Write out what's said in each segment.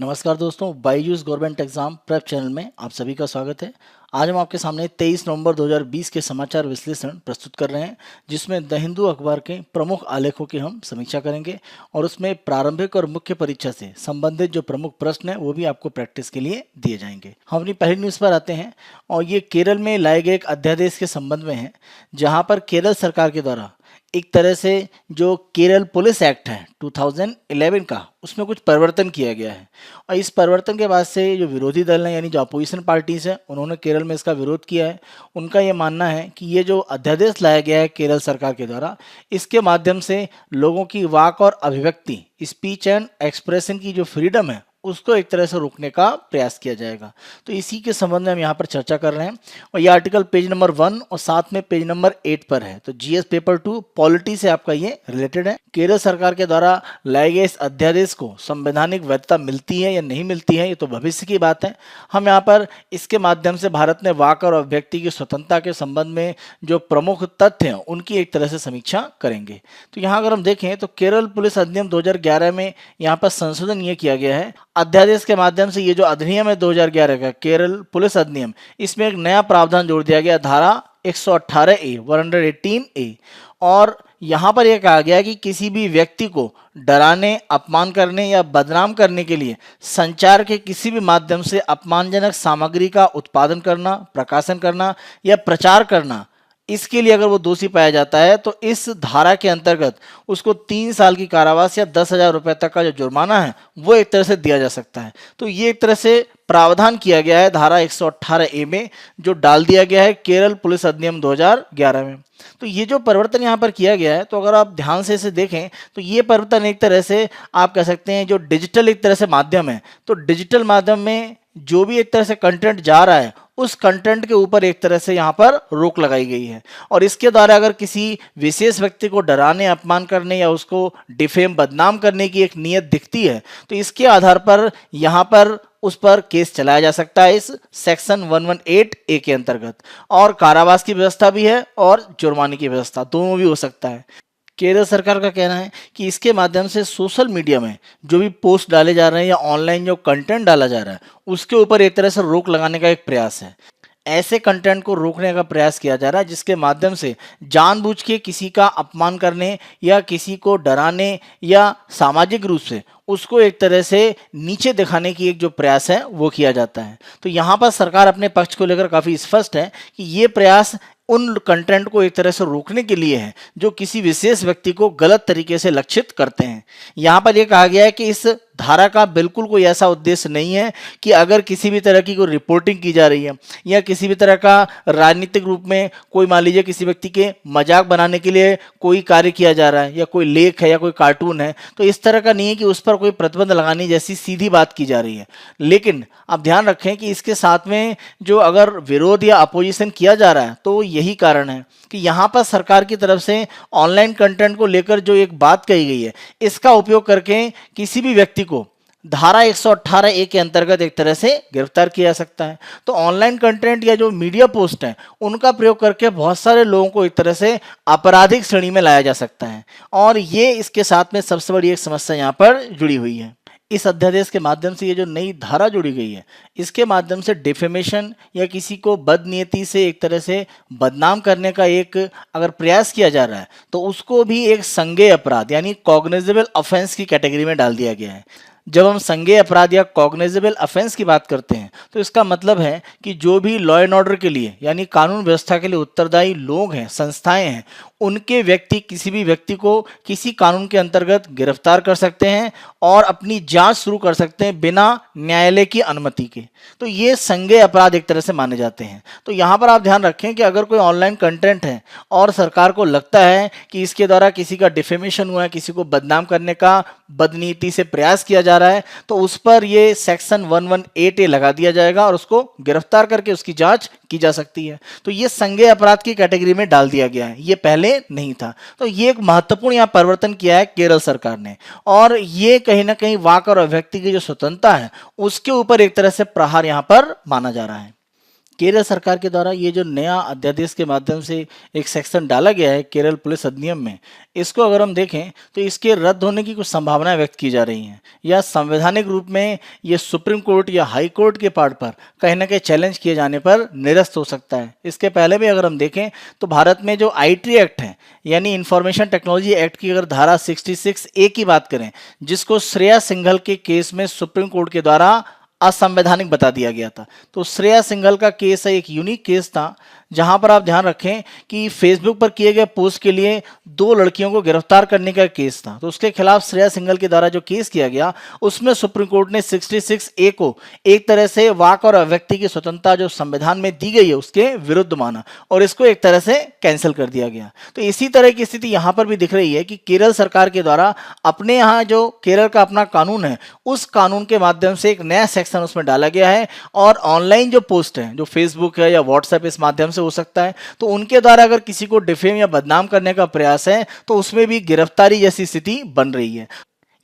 नमस्कार दोस्तों, Byju's government exam prep channel में आप सभी का स्वागत है। आज हम आपके सामने 23 नवंबर 2020 के समाचार विश्लेषण प्रस्तुत कर रहे हैं, जिसमें द हिंदू अखबार के प्रमुख आलेखों की हम समीक्षा करेंगे और उसमें प्रारंभिक और मुख्य परीक्षा से संबंधित जो प्रमुख प्रश्न है वो भी आपको प्रैक्टिस के लिए दिए जाएंगे। हम अपनी पहली न्यूज़ पर आते हैं और ये केरल में लाए गए एक अध्यादेश के संबंध में है, जहाँ पर केरल सरकार के द्वारा एक तरह से जो केरल पुलिस एक्ट है 2011 का, उसमें कुछ परिवर्तन किया गया है। और इस परिवर्तन के बाद से जो विरोधी दल हैं यानी जो अपोजिशन पार्टीज हैं, उन्होंने केरल में इसका विरोध किया है। उनका ये मानना है कि ये जो अध्यादेश लाया गया है केरल सरकार के द्वारा, इसके माध्यम से लोगों की वाक और अभिव्यक्ति, स्पीच एंड एक्सप्रेशन की जो फ्रीडम है उसको एक तरह से रोकने का प्रयास किया जाएगा। तो इसी के संबंध में हम यहाँ पर चर्चा कर रहे हैं और ये आर्टिकल पेज नंबर 1 और साथ में पेज नंबर 8 पर है। तो जीएस पेपर 2 पॉलिटी से आपका ये रिलेटेड है। केरल सरकार के द्वारा लाए गए इस अध्यादेश को संवैधानिक वैधता मिलती है या नहीं मिलती है, ये तो भविष्य की बात है। हम यहाँ पर इसके माध्यम से भारत में वाक और अभिव्यक्ति की स्वतंत्रता के संबंध में जो प्रमुख तथ्य हैं उनकी एक तरह से समीक्षा करेंगे। तो यहाँ अगर हम देखें तो केरल पुलिस अधिनियम 2011 में यहाँ पर संशोधन ये किया गया है। अध्यादेश के माध्यम से ये जो अधिनियम है 2011 का केरल पुलिस अधिनियम, इसमें एक नया प्रावधान जोड़ दिया गया, धारा 118A 118A। और यहाँ पर यह कहा गया है कि किसी भी व्यक्ति को डराने, अपमान करने या बदनाम करने के लिए संचार के किसी भी माध्यम से अपमानजनक सामग्री का उत्पादन करना, प्रकाशन करना या प्रचार करना, इसके लिए अगर वो दोषी पाया जाता है तो इस धारा के अंतर्गत उसको 3 साल की कारावास या 10,000 रुपए तक का जो जुर्माना है वो एक तरह से दिया जा सकता है। तो ये एक तरह से प्रावधान किया गया है धारा 118A में, जो डाल दिया गया है केरल पुलिस अधिनियम 2011 में। तो ये जो परिवर्तन यहाँ पर किया गया है, तो अगर आप ध्यान से इसे देखें तो ये परिवर्तन एक तरह से आप कह सकते हैं जो डिजिटल एक तरह से माध्यम है, तो डिजिटल माध्यम में जो भी एक तरह से कंटेंट जा रहा है उस कंटेंट के ऊपर एक तरह से यहाँ पर रोक लगाई गई है। और इसके द्वारा अगर किसी विशेष व्यक्ति को डराने, अपमान करने या उसको डिफेम, बदनाम करने की एक नीयत दिखती है तो इसके आधार पर यहाँ पर उस पर केस चलाया जा सकता है इस सेक्शन 118A के अंतर्गत। और कारावास की व्यवस्था भी है और जुर्माने की व्यवस्था, दोनों भी हो सकता है। केरल सरकार का कहना है कि इसके माध्यम से सोशल मीडिया में जो भी पोस्ट डाले जा रहे हैं या ऑनलाइन जो कंटेंट डाला जा रहा है उसके ऊपर एक तरह से रोक लगाने का एक प्रयास है। ऐसे कंटेंट को रोकने का प्रयास किया जा रहा है जिसके माध्यम से जानबूझ के किसी का अपमान करने या किसी को डराने या सामाजिक रूप से उसको एक तरह से नीचे दिखाने की एक जो प्रयास है वो किया जाता है। तो यहाँ पर सरकार अपने पक्ष को लेकर काफ़ी स्पष्ट है कि ये प्रयास उन कंटेंट को एक तरह से रोकने के लिए है जो किसी विशेष व्यक्ति को गलत तरीके से लक्षित करते हैं। यहाँ पर यह कहा गया है कि इस धारा का बिल्कुल कोई ऐसा उद्देश्य नहीं है कि अगर किसी भी तरह की कोई रिपोर्टिंग की जा रही है या किसी भी तरह का राजनीतिक रूप में कोई, मान लीजिए किसी व्यक्ति के मजाक बनाने के लिए कोई कार्य किया जा रहा है या कोई लेख है या कोई कार्टून है, तो इस तरह का नहीं है कि उस पर कोई प्रतिबंध लगाने जैसी सीधी बात की जा रही है। लेकिन आप ध्यान रखें कि इसके साथ में जो अगर विरोध या अपोजिशन किया जा रहा है तो यही कारण है कि यहाँ पर सरकार की तरफ से ऑनलाइन कंटेंट को लेकर जो एक बात कही गई है, इसका उपयोग करके किसी भी व्यक्ति को धारा 118A के अंतर्गत एक तरह से गिरफ्तार किया जा सकता है। तो ऑनलाइन कंटेंट या जो मीडिया पोस्ट हैं उनका प्रयोग करके बहुत सारे लोगों को एक तरह से आपराधिक श्रेणी में लाया जा सकता है। और ये इसके साथ में सबसे बड़ी एक समस्या यहाँ पर जुड़ी हुई है। इस अध्यादेश के माध्यम से ये जो नई धारा जोड़ी गई है, इसके माध्यम से डिफेमेशन या किसी को बदनीयती से एक तरह से बदनाम करने का एक अगर प्रयास किया जा रहा है तो उसको भी एक संज्ञेय अपराध यानी कॉग्निजेबल ऑफेंस की कैटेगरी में डाल दिया गया है। जब हम संज्ञेय अपराध या कॉग्निजेबल ऑफेंस की बात करते हैं तो इसका मतलब है कि जो भी लॉ एंड ऑर्डर के लिए यानी कानून व्यवस्था के लिए उत्तरदायी लोग हैं, संस्थाएं हैं, उनके व्यक्ति किसी भी व्यक्ति को किसी कानून के अंतर्गत गिरफ्तार कर सकते हैं और अपनी जांच शुरू कर सकते हैं बिना न्यायालय की अनुमति के। तो ये संज्ञेय अपराध एक तरह से माने जाते हैं। तो यहाँ पर आप ध्यान रखें कि अगर कोई ऑनलाइन कंटेंट है और सरकार को लगता है कि इसके द्वारा किसी का डिफेमेशन हुआ है, किसी को बदनाम करने का बदनीति से प्रयास किया जा रहा है, तो उस पर ये सेक्शन 118A लगा दिया जाएगा और उसको गिरफ्तार करके उसकी जांच की जा सकती है। तो ये संज्ञेय अपराध की कैटेगरी में डाल दिया गया है, ये पहले नहीं था। तो ये एक महत्वपूर्ण यहाँ परिवर्तन किया है केरल सरकार ने और ये कहीं ना कहीं वाक और अभिव्यक्ति की जो स्वतंत्रता है उसके ऊपर एक तरह से प्रहार यहाँ पर माना जा रहा है। केरल सरकार के द्वारा ये जो नया अध्यादेश के माध्यम से एक सेक्शन डाला गया है केरल पुलिस अधिनियम में, इसको अगर हम देखें तो इसके रद्द होने की कुछ संभावनाएं व्यक्त की जा रही हैं, या संवैधानिक रूप में ये सुप्रीम कोर्ट या हाई कोर्ट के पार्ट पर कहीं ना कहीं चैलेंज किए जाने पर निरस्त हो सकता है। इसके पहले भी अगर हम देखें तो भारत में जो आईटी एक्ट है, यानी इंफॉर्मेशन टेक्नोलॉजी एक्ट की अगर धारा 66A की बात करें, जिसको श्रेया सिंघल के केस में सुप्रीम कोर्ट के द्वारा असंवैधानिक बता दिया गया था। तो श्रेया सिंघल का केस है, एक यूनिक केस था, जहां पर आप ध्यान रखें कि फेसबुक पर किए गए पोस्ट के लिए 2 लड़कियों को गिरफ्तार करने का केस था। तो उसके खिलाफ श्रेया सिंघल के द्वारा जो केस किया गया, उसमें सुप्रीम कोर्ट ने 66A को एक तरह से वाक और अभिव्यक्ति की स्वतंत्रता जो संविधान में दी गई है उसके विरुद्ध माना, और इसको एक तरह से कैंसिल कर दिया गया। तो इसी तरह की स्थिति यहां पर भी दिख रही है कि केरल सरकार के द्वारा अपने यहाँ जो केरल का अपना कानून है, उस कानून के माध्यम से एक नया सेक्शन उसमें डाला गया है, और ऑनलाइन जो पोस्ट है, जो फेसबुक है या व्हाट्सएप, इस माध्यम से हो सकता है, तो उनके द्वारा अगर किसी को डिफेम या बदनाम करने का प्रयास है तो उसमें भी गिरफ्तारी जैसी स्थिति बन रही है।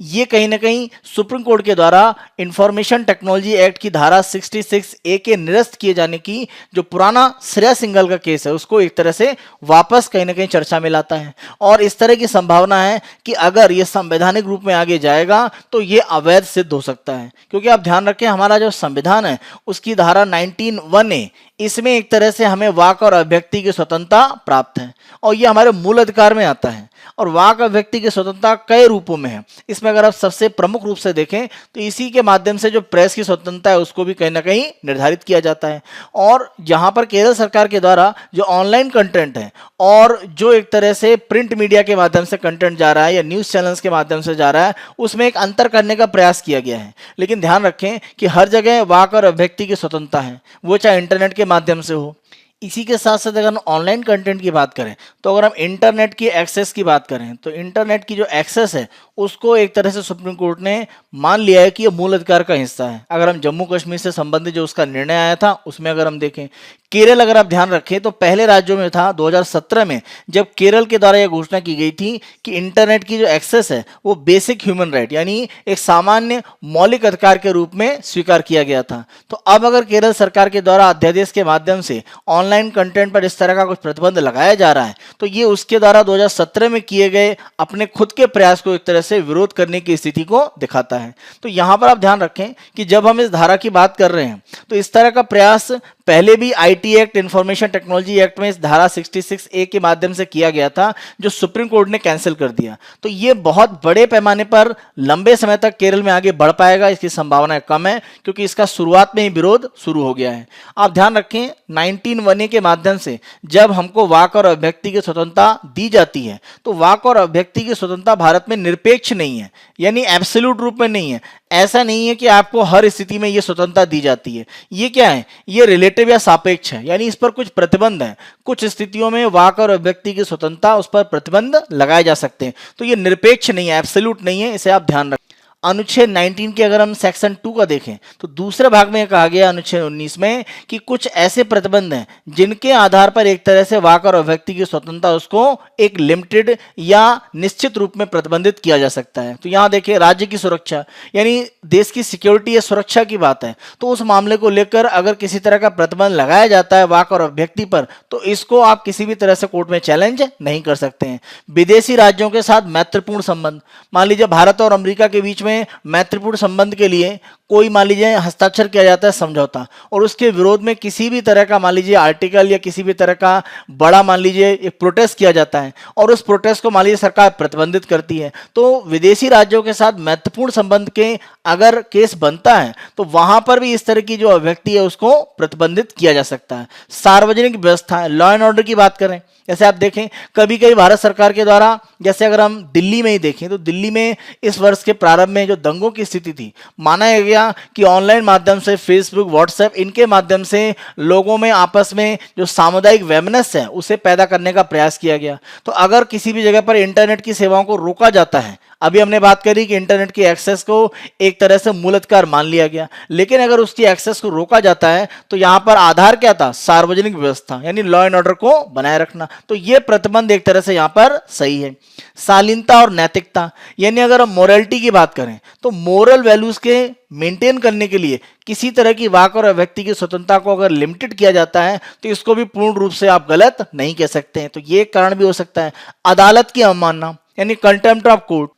ये कहीं ना कहीं सुप्रीम कोर्ट के द्वारा इंफॉर्मेशन टेक्नोलॉजी एक्ट की धारा 66A के निरस्त किए जाने की जो पुराना श्रेया सिंघल का केस है, उसको एक तरह से वापस कहीं ना कहीं चर्चा में लाता है। और इस तरह की संभावना है कि अगर ये संवैधानिक रूप में आगे जाएगा तो ये अवैध सिद्ध हो सकता है, क्योंकि आप ध्यान रखें हमारा जो संविधान है उसकी धारा 19(1)(a), इसमें एक तरह से हमें वाक और अभिव्यक्ति की स्वतंत्रता प्राप्त है, और ये हमारे मूल अधिकार में आता है। और वाक अभिव्यक्ति की स्वतंत्रता कई रूपों में है। इसमें अगर आप सबसे प्रमुख रूप से देखें तो इसी के माध्यम से जो प्रेस की स्वतंत्रता है उसको भी कहीं ना कहीं निर्धारित किया जाता है। और जहां पर केरल सरकार के द्वारा जो ऑनलाइन कंटेंट है और जो एक तरह से प्रिंट मीडिया के माध्यम से कंटेंट जा रहा है या न्यूज़ चैनल्स के माध्यम से जा रहा है, उसमें एक अंतर करने का प्रयास किया गया है। लेकिन ध्यान रखें कि हर जगह वाक और अभिव्यक्ति की स्वतंत्रता है, वो चाहे इंटरनेट के माध्यम से हो। इसी के साथ साथ अगर हम ऑनलाइन कंटेंट की बात करें, तो अगर हम इंटरनेट की एक्सेस की बात करें, तो इंटरनेट की जो एक्सेस है उसको एक तरह से सुप्रीम कोर्ट ने मान लिया है कि ये मूल अधिकार का हिस्सा है। अगर हम जम्मू कश्मीर से संबंधित जो उसका निर्णय आया था उसमें अगर हम देखें, केरल अगर आप ध्यान रखें तो पहले राज्यों में था 2017 में, जब केरल के द्वारा यह घोषणा की गई थी कि इंटरनेट की जो एक्सेस है वो बेसिक ह्यूमन राइट, यानी एक सामान्य मौलिक अधिकार के रूप में स्वीकार किया गया था। तो अब अगर केरल सरकार के द्वारा अध्यादेश के माध्यम से ऑनलाइन कंटेंट पर इस तरह का कुछ प्रतिबंध लगाया जा रहा है, तो ये उसके द्वारा 2017 में किए गए अपने खुद के प्रयास को एक तरह से विरोध करने की स्थिति को दिखाता है। तो यहां पर आप ध्यान रखें कि जब हम इस धारा की बात कर रहे हैं तो इस तरह का प्रयास पहले भी IT act, information technology act में इस धारा 66A के माध्यम से किया गया था, जो सुप्रीम कोर्ट ने कैंसिल कर दिया। तो ये बहुत बड़े पैमाने पर लंबे समय तक केरल में आगे बढ़ पाएगा, इसकी संभावना कम है, क्योंकि इसका शुरुआत में ही विरोध शुरू हो गया है। आप ध्यान रखें 19(1)(a) के माध्यम से जब हमको वाक और अभिव्यक्ति की स्वतंत्रता दी जाती है, तो वाक और अभिव्यक्ति की स्वतंत्रता भारत में निरपेक्ष नहीं है, यानी एब्सोल्यूट रूप में नहीं है। ऐसा नहीं है कि आपको हर स्थिति में यह स्वतंत्रता दी जाती है। ये क्या है? ये रिलेटिव या सापेक्ष है, यानी इस पर कुछ प्रतिबंध है। कुछ स्थितियों में वाक और अभिव्यक्ति की स्वतंत्रता, उस पर प्रतिबंध लगाए जा सकते हैं। तो ये निरपेक्ष नहीं है, एब्सोल्यूट नहीं है, इसे आप ध्यान रखें। अनुच्छेद 19 के अगर हम सेक्शन 2 का देखें तो दूसरे भाग में कहा गया अनुच्छेद 19 में कि कुछ ऐसे प्रतिबंध हैं जिनके आधार पर एक तरह से वाक और अभिव्यक्ति की स्वतंत्रता उसको एक लिमिटेड या निश्चित रूप में प्रतिबंधित किया जा सकता है। तो यहां देखिए, राज्य की सुरक्षा, यानी देश की सिक्योरिटी या सुरक्षा की बात है, तो उस मामले को लेकर अगर किसी तरह का प्रतिबंध लगाया जाता है वाक और अभिव्यक्ति पर, तो इसको आप किसी भी तरह से कोर्ट में चैलेंज नहीं कर सकते हैं। विदेशी राज्यों के साथ मैत्रीपूर्ण संबंध, मान लीजिए भारत और अमेरिका के बीच में मैत्रीपूर्ण संबंध के लिए कोई मान लीजिए हस्ताक्षर किया जाता है समझौता, और उसके विरोध में किसी भी तरह का मान लीजिए आर्टिकल या किसी भी तरह का बड़ा मान लीजिए एक प्रोटेस्ट किया जाता है, और उस प्रोटेस्ट को मान लीजिए सरकार प्रतिबंधित करती है, तो विदेशी राज्यों के साथ महत्वपूर्ण संबंध के अगर केस बनता है तो वहां पर भी इस तरह की जो अभिव्यक्ति है उसको प्रतिबंधित किया जा सकता है। सार्वजनिक व्यवस्था, लॉ एंड ऑर्डर की बात करें, जैसे आप देखें कभी कभी भारत सरकार के द्वारा, जैसे अगर हम दिल्ली में ही देखें तो दिल्ली में इस वर्ष के प्रारंभ में जो दंगों की स्थिति थी, माना गया कि ऑनलाइन माध्यम से फेसबुक, व्हाट्सएप, इनके माध्यम से लोगों में आपस में जो सामुदायिक वेमनेस है उसे पैदा करने का प्रयास किया गया। तो अगर किसी भी जगह पर इंटरनेट की सेवाओं को रोका जाता है अभी हमने बात करी कि इंटरनेट की एक्सेस को एक तरह से मूल अधिकार मान लिया गया, लेकिन अगर उसकी एक्सेस को रोका जाता है तो यहां पर आधार क्या था, सार्वजनिक व्यवस्था यानी लॉ एंड ऑर्डर को बनाए रखना। तो यह प्रतिबंध एक तरह से यहां पर सही है। शालीनता और नैतिकता, यानी अगर हम मोरालिटी की बात करें तो मोरल वैल्यूज के मेंटेन करने के लिए किसी तरह की वाक और व्यक्ति की स्वतंत्रता को अगर लिमिटेड किया जाता है तो इसको भी पूर्ण रूप से आप गलत नहीं कह सकते हैं। तो ये कारण भी हो सकता है। अदालत की अवमानना यानी कंटेम्प्ट ऑफ कोर्ट,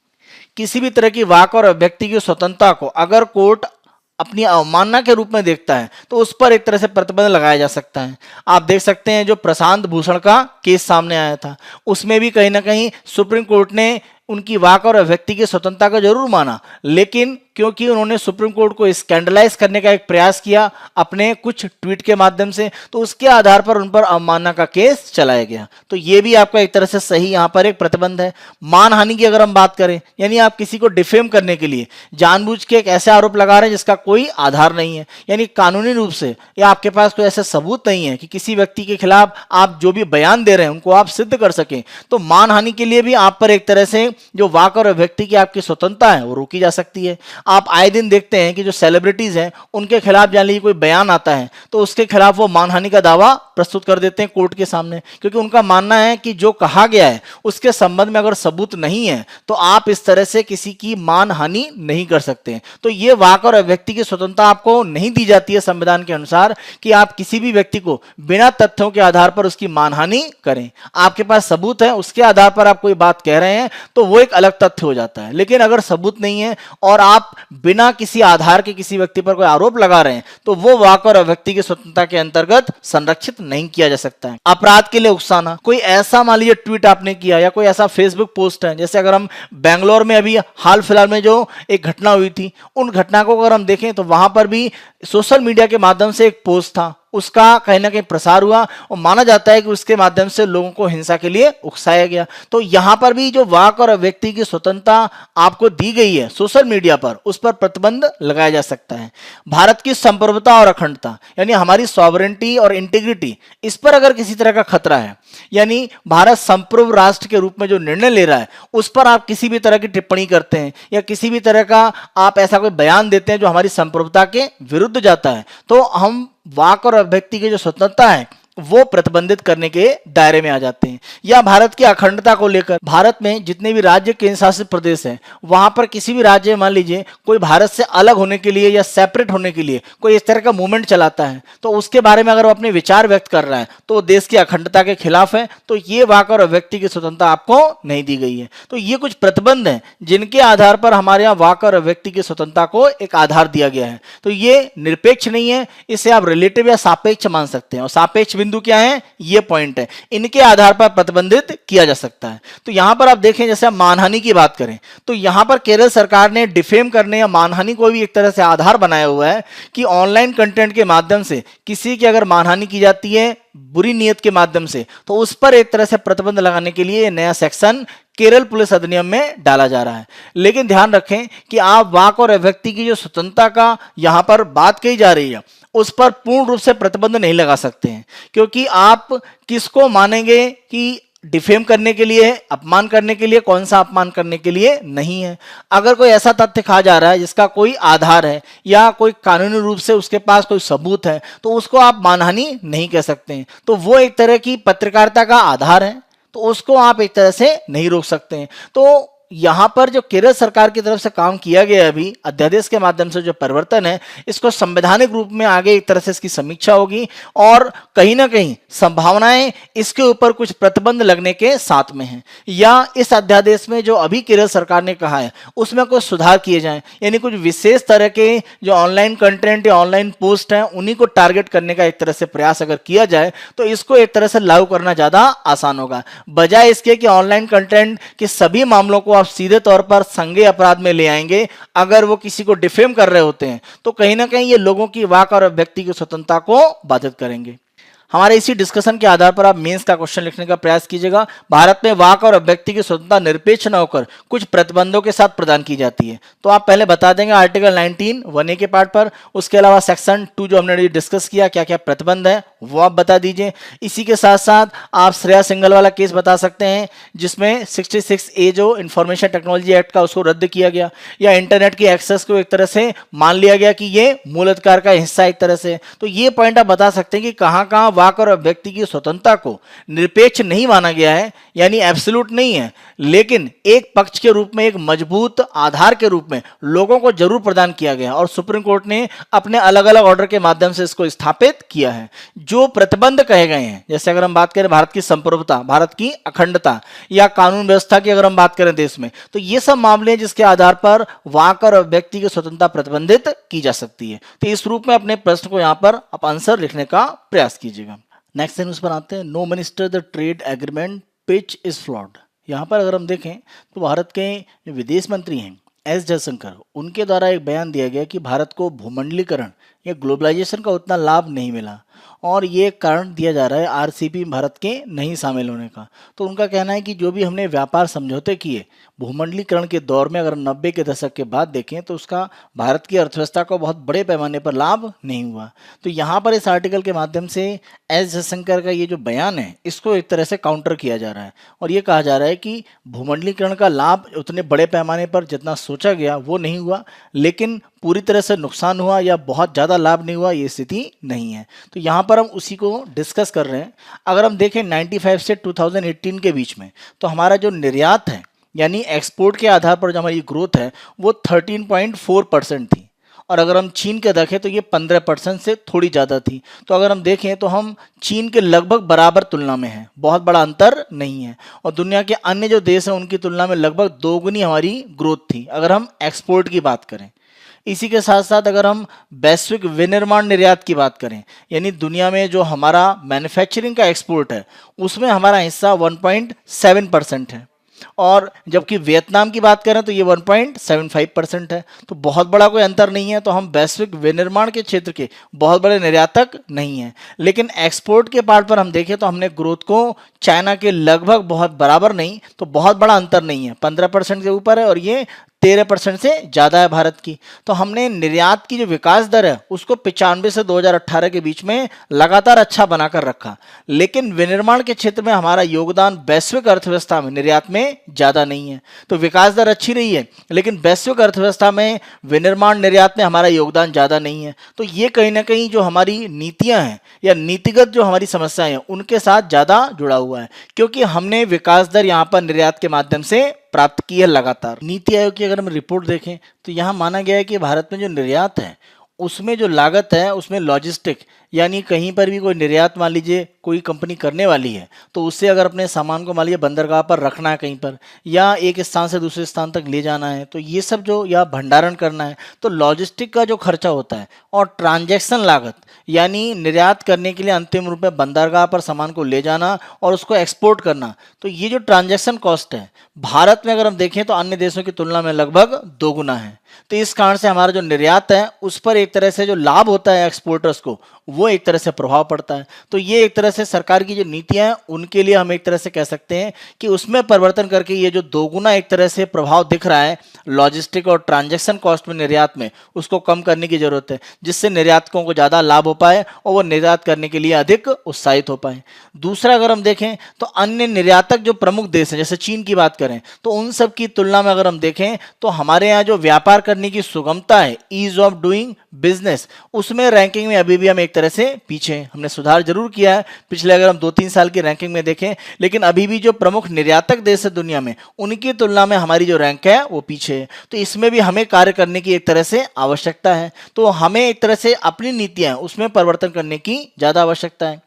किसी भी तरह की वाक और अभिव्यक्ति की स्वतंत्रता को अगर कोर्ट अपनी अवमानना के रूप में देखता है तो उस पर एक तरह से प्रतिबंध लगाया जा सकता है। आप देख सकते हैं जो प्रशांत भूषण का केस सामने आया था उसमें भी कहीं ना कहीं सुप्रीम कोर्ट ने उनकी वाक और अभिव्यक्ति की स्वतंत्रता को जरूर माना, लेकिन क्योंकि उन्होंने सुप्रीम कोर्ट को स्कैंडलाइज करने का एक प्रयास किया अपने कुछ ट्वीट के माध्यम से, तो उसके आधार पर उन पर अवमानना का केस चलाया गया। तो ये भी आपका एक तरह से सही यहाँ पर एक प्रतिबंध है। मानहानि की अगर हम बात करें, यानी आप किसी को डिफेम करने के लिए जानबूझ के एक ऐसे आरोप लगा रहे हैं जिसका कोई आधार नहीं है, यानी कानूनी रूप से या आपके पास कोई ऐसा सबूत नहीं है कि किसी व्यक्ति के खिलाफ आप जो भी बयान दे रहे हैं उनको आप सिद्ध कर सकें, तो मानहानि के लिए भी आप पर एक तरह से जो वाक और अभिव्यक्ति की आपकी स्वतंत्रता है वो रोकी जा सकती है। आप आए दिन देखते हैं कि जो सेलिब्रिटीज हैं उनके खिलाफ जान लीजिए कोई बयान आता है तो उसके खिलाफ वो मानहानि का दावा प्रस्तुत कर देते हैं कोर्ट के सामने, क्योंकि उनका मानना है कि जो कहा गया है उसके संबंध में अगर सबूत नहीं है तो आप इस तरह से किसी की मानहानि नहीं कर सकते। तो ये वाक और अभिव्यक्ति की स्वतंत्रता आपको नहीं दी जाती है संविधान के अनुसार कि आप किसी भी व्यक्ति को बिना तथ्यों के आधार पर उसकी मानहानि करें। आपके पास सबूत है उसके आधार पर आप कोई बात कह रहे हैं तो वो एक अलग तथ्य हो जाता है, लेकिन अगर सबूत नहीं है और आप बिना किसी आधार के किसी व्यक्ति पर कोई आरोप लगा रहे हैं तो वो वाक और अभिव्यक्ति की स्वतंत्रता के अंतर्गत संरक्षित नहीं किया जा सकता है। अपराध के लिए उकसाना, कोई ऐसा मान लीजिए ट्वीट आपने किया या कोई ऐसा फेसबुक पोस्ट है, जैसे अगर हम बेंगलोर में अभी हाल फिलहाल में जो एक घटना हुई थी उन घटना को अगर हम देखें तो वहां पर भी सोशल मीडिया के माध्यम से एक पोस्ट था, उसका कहीं ना कहीं प्रसार हुआ और माना जाता है कि उसके माध्यम से लोगों को हिंसा के लिए उकसाया गया। तो यहां पर भी जो वाक और अभिव्यक्ति की स्वतंत्रता आपको दी गई है सोशल मीडिया पर, उस पर प्रतिबंध लगाया जा सकता है। भारत की संप्रभुता और अखंडता यानी हमारी सॉवरेंटी और इंटीग्रिटी, इस पर अगर किसी तरह का खतरा है, यानी भारत संप्रभु राष्ट्र के रूप में जो निर्णय ले रहा है उस पर आप किसी भी तरह की टिप्पणी करते हैं या किसी भी तरह का आप ऐसा कोई बयान देते हैं जो हमारी संप्रभुता के विरुद्ध जाता है, तो हम वाक और अभिव्यक्ति की जो स्वतंत्रता है वो प्रतिबंधित करने के दायरे में आ जाते हैं। या भारत की अखंडता को लेकर, भारत में जितने भी राज्य केंद्र शासित प्रदेश हैं वहां पर किसी भी राज्य मान लीजिए कोई भारत से अलग होने के लिए या सेपरेट होने के लिए कोई इस तरह का मूवमेंट चलाता है तो उसके बारे में अगर वो अपने विचार व्यक्त कर रहा है तो वो देश की अखंडता के खिलाफ है, तो ये वाक और अभिव्यक्ति की स्वतंत्रता आपको नहीं दी गई है। तो ये कुछ प्रतिबंध हैं जिनके आधार पर हमारे यहाँ वाक और अभिव्यक्ति की स्वतंत्रता को एक आधार दिया गया है। तो ये निरपेक्ष नहीं है, इसे आप रिलेटिव या सापेक्ष मान सकते हैं, और सापेक्ष बिंदु क्या है, ये पॉइंट है, इनके आधार पर प्रतिबंधित किया जा सकता है। तो यहां पर आप देखें जैसे हम मानहानि की बात करें तो यहां पर केरल सरकार ने डिफेम करने या मानहानि को भी एक तरह से आधार बनाया हुआ है कि ऑनलाइन कंटेंट के माध्यम से किसी की अगर मानहानि की जाती है बुरी नीयत के माध्यम से तो उस पर एक तरह से प्रतिबंध लगाने के लिए नया सेक्शन केरल पुलिस अधिनियम में डाला जा रहा है। लेकिन ध्यान रखें कि आप वाक और अभिव्यक्ति की जो स्वतंत्रता का यहां पर बात कही जा रही है उस पर पूर्ण रूप से प्रतिबंध नहीं लगा सकते हैं, क्योंकि आप किसको मानेंगे कि डिफेम करने के लिए, अपमान करने के लिए, कौन सा अपमान करने के लिए नहीं है। अगर कोई ऐसा तथ्य कहा जा रहा है जिसका कोई आधार है या कोई कानूनी रूप से उसके पास कोई सबूत है तो उसको आप मानहानि नहीं कह सकते हैं। तो वो एक तरह की पत्रकारिता का आधार है, तो उसको आप एक तरह से नहीं रोक सकते हैं। तो यहां पर जो केरल सरकार की तरफ से काम किया गया है अभी अध्यादेश के माध्यम से जो परिवर्तन है, इसको संवैधानिक रूप में आगे एक तरह से इसकी समीक्षा होगी और कहीं ना कहीं संभावनाएं इसके ऊपर कुछ प्रतिबंध लगने के साथ में हैं, या इस अध्यादेश में जो अभी केरल सरकार ने कहा है उसमें कुछ सुधार किए जाएं, यानी कुछ विशेष तरह के जो ऑनलाइन कंटेंट या ऑनलाइन पोस्ट हैं उन्हीं को टारगेट करने का एक तरह से प्रयास अगर किया जाए तो इसको एक तरह से लागू करना ज्यादा आसान होगा, बजाय इसके कि ऑनलाइन कंटेंट के सभी मामलों को आप सीधे तौर पर संज्ञेय अपराध में ले आएंगे। अगर वो किसी को डिफेम कर रहे होते हैं तो कहीं ना कहीं ये लोगों की वाक और अभिव्यक्ति की स्वतंत्रता को बाधित करेंगे। हमारे इसी डिस्कशन के आधार पर आप मेंस का क्वेश्चन लिखने का प्रयास कीजिएगा। भारत में वाक और अभिव्यक्ति की स्वतंत्रता निरपेक्ष न होकर कुछ प्रतिबंधों के साथ प्रदान की जाती है। तो आप पहले बता देंगे आर्टिकल 19 1A के पार्ट पर, उसके अलावा सेक्शन 2 जो हमने डिस्कस किया क्या क्या प्रतिबंध है वो आप बता दीजिए। इसी के साथ साथ आप श्रेया सिंघल वाला केस बता सकते हैं जिसमें 66A जो इंफॉर्मेशन टेक्नोलॉजी एक्ट का उसको रद्द किया गया, या इंटरनेट की एक्सेस को एक तरह से मान लिया गया कि ये मूल अधिकार का हिस्सा एक तरह से। तो ये पॉइंट आप बता सकते हैं कि कहां कहां वाक और अभिव्यक्ति की स्वतंत्रता को निरपेक्ष नहीं माना गया है, यानी एब्सोल्यूट नहीं है, लेकिन एक पक्ष के रूप में, एक मजबूत आधार के रूप में लोगों को जरूर प्रदान किया गया और सुप्रीम कोर्ट ने अपने अलग अलग ऑर्डर के माध्यम से इसको स्थापित किया है। जो प्रतिबंध कहे गए हैं, जैसे अगर हम बात करें भारत की संप्रभुता, भारत की अखंडता, या कानून व्यवस्था की अगर हम बात करें देश में, तो ये सब मामले हैं जिसके आधार पर वाक और अभिव्यक्ति की स्वतंत्रता प्रतिबंधित की जा सकती है। तो इस रूप में अपने प्रश्न को यहां पर आप आंसर लिखने का प्रयास कीजिएगा। नेक्स्ट न्यूज पर आते हैं। No minister the trade agreement pitch is flawed. यहाँ पर अगर हम देखें तो भारत के जो विदेश मंत्री हैं एस जयशंकर, उनके द्वारा एक बयान दिया गया कि भारत को भूमंडलीकरण या ग्लोबलाइजेशन का उतना लाभ नहीं मिला, और ये कारण दिया जा रहा है आरसीईपी भारत के नहीं शामिल होने का। तो उनका कहना है कि जो भी हमने व्यापार समझौते किए भूमंडलीकरण के दौर में, अगर 90 के दशक के बाद देखें तो उसका भारत की अर्थव्यवस्था को बहुत बड़े पैमाने पर लाभ नहीं हुआ। तो यहाँ पर इस आर्टिकल के माध्यम से एस जयशंकर का ये जो बयान है इसको एक तरह से काउंटर किया जा रहा है, और ये कहा जा रहा है कि भूमंडलीकरण का लाभ उतने बड़े पैमाने पर जितना सोचा गया वो नहीं हुआ, लेकिन पूरी तरह से नुकसान हुआ या बहुत ज़्यादा लाभ नहीं हुआ, ये स्थिति नहीं है। तो यहाँ पर हम उसी को डिस्कस कर रहे हैं। अगर हम देखें 95 से 2018 के बीच में, तो हमारा जो निर्यात है यानी एक्सपोर्ट के आधार पर जो हमारी ग्रोथ है वो 13.4% थी, और अगर हम चीन के देखें तो ये 15% से थोड़ी ज़्यादा थी। तो अगर हम देखें तो हम चीन के लगभग बराबर तुलना में हैं, बहुत बड़ा अंतर नहीं है, और दुनिया के अन्य जो देश हैं उनकी तुलना में लगभग दोगुनी हमारी ग्रोथ थी अगर हम एक्सपोर्ट की बात करें। इसी के साथ साथ अगर हम वैश्विक विनिर्माण निर्यात की बात करें, यानी दुनिया में जो हमारा मैन्युफैक्चरिंग का एक्सपोर्ट है उसमें हमारा हिस्सा 1.7% है, और जबकि वियतनाम की बात करें तो ये 1.75% है। तो बहुत बड़ा कोई अंतर नहीं है। तो हम वैश्विक विनिर्माण के क्षेत्र के बहुत बड़े निर्यातक नहीं हैं, लेकिन एक्सपोर्ट के पार्ट पर हम देखें तो हमने ग्रोथ को चाइना के लगभग बहुत बराबर नहीं, तो बहुत बड़ा अंतर नहीं है, 15% के ऊपर है, और ये 13% से ज़्यादा है भारत की। तो हमने निर्यात की जो विकास दर है उसको 95 से 2018 के बीच में लगातार अच्छा बनाकर रखा, लेकिन विनिर्माण के क्षेत्र में हमारा योगदान वैश्विक अर्थव्यवस्था में निर्यात में ज़्यादा नहीं है। तो विकास दर अच्छी रही है, लेकिन वैश्विक अर्थव्यवस्था में विनिर्माण निर्यात में हमारा योगदान ज़्यादा नहीं है। तो ये कहीं ना कहीं जो हमारी नीतियाँ हैं या नीतिगत जो हमारी समस्याएं हैं उनके साथ ज़्यादा जुड़ा हुआ है, क्योंकि हमने विकास दर यहाँ पर निर्यात के माध्यम से प्राप्त की है लगातार। नीति आयोग की अगर हम रिपोर्ट देखें तो यहाँ माना गया है कि भारत में जो निर्यात है उसमें जो लागत है उसमें लॉजिस्टिक, यानी कहीं पर भी कोई निर्यात मान लीजिए कोई कंपनी करने वाली है तो उससे अगर अपने सामान को मान लीजिए बंदरगाह पर रखना है कहीं पर, या एक स्थान से दूसरे स्थान तक ले जाना है, तो ये सब जो, या भंडारण करना है, तो लॉजिस्टिक का जो खर्चा होता है, और ट्रांजैक्शन लागत यानी निर्यात करने के लिए अंतिम रूप में बंदरगाह पर सामान को ले जाना और उसको एक्सपोर्ट करना, तो ये जो ट्रांजैक्शन कॉस्ट है भारत में अगर हम देखें तो अन्य देशों की तुलना में लगभग दोगुना है। तो इस कारण से हमारा जो निर्यात है उस पर एक तरह से जो लाभ होता है एक्सपोर्टर्स को वो एक तरह से प्रभाव पड़ता है। तो ये एक तरह से सरकार की जो नीतियां हैं उनके लिए हम एक तरह से कह सकते हैं कि उसमें परिवर्तन करके ये जो दोगुना एक तरह से प्रभाव दिख रहा है लॉजिस्टिक और ट्रांजैक्शन कॉस्ट में निर्यात में, उसको कम करने की जरूरत है, जिससे निर्यातकों को ज़्यादा लाभ हो पाए और वो निर्यात करने के लिए अधिक उत्साहित हो पाए। दूसरा अगर हम देखें तो अन्य निर्यातक जो प्रमुख देश हैं जैसे चीन की बात करें तो उन सब की तुलना में अगर हम देखें तो हमारे यहाँ जो व्यापार करने की सुगमता है, ईज ऑफ डूइंग बिजनेस, उसमें रैंकिंग में अभी भी हम एक तरह से पीछे हैं। हमने सुधार जरूर किया है पिछले अगर हम 2-3 साल की रैंकिंग में देखें, लेकिन अभी भी जो प्रमुख निर्यातक देश है दुनिया में उनकी तुलना में हमारी जो रैंक है वो पीछे है। तो इसमें भी हमें कार्य करने की एक तरह से आवश्यकता है। तो हमें एक तरह से अपनी नीतियां उसमें परिवर्तन करने की ज्यादा आवश्यकता है।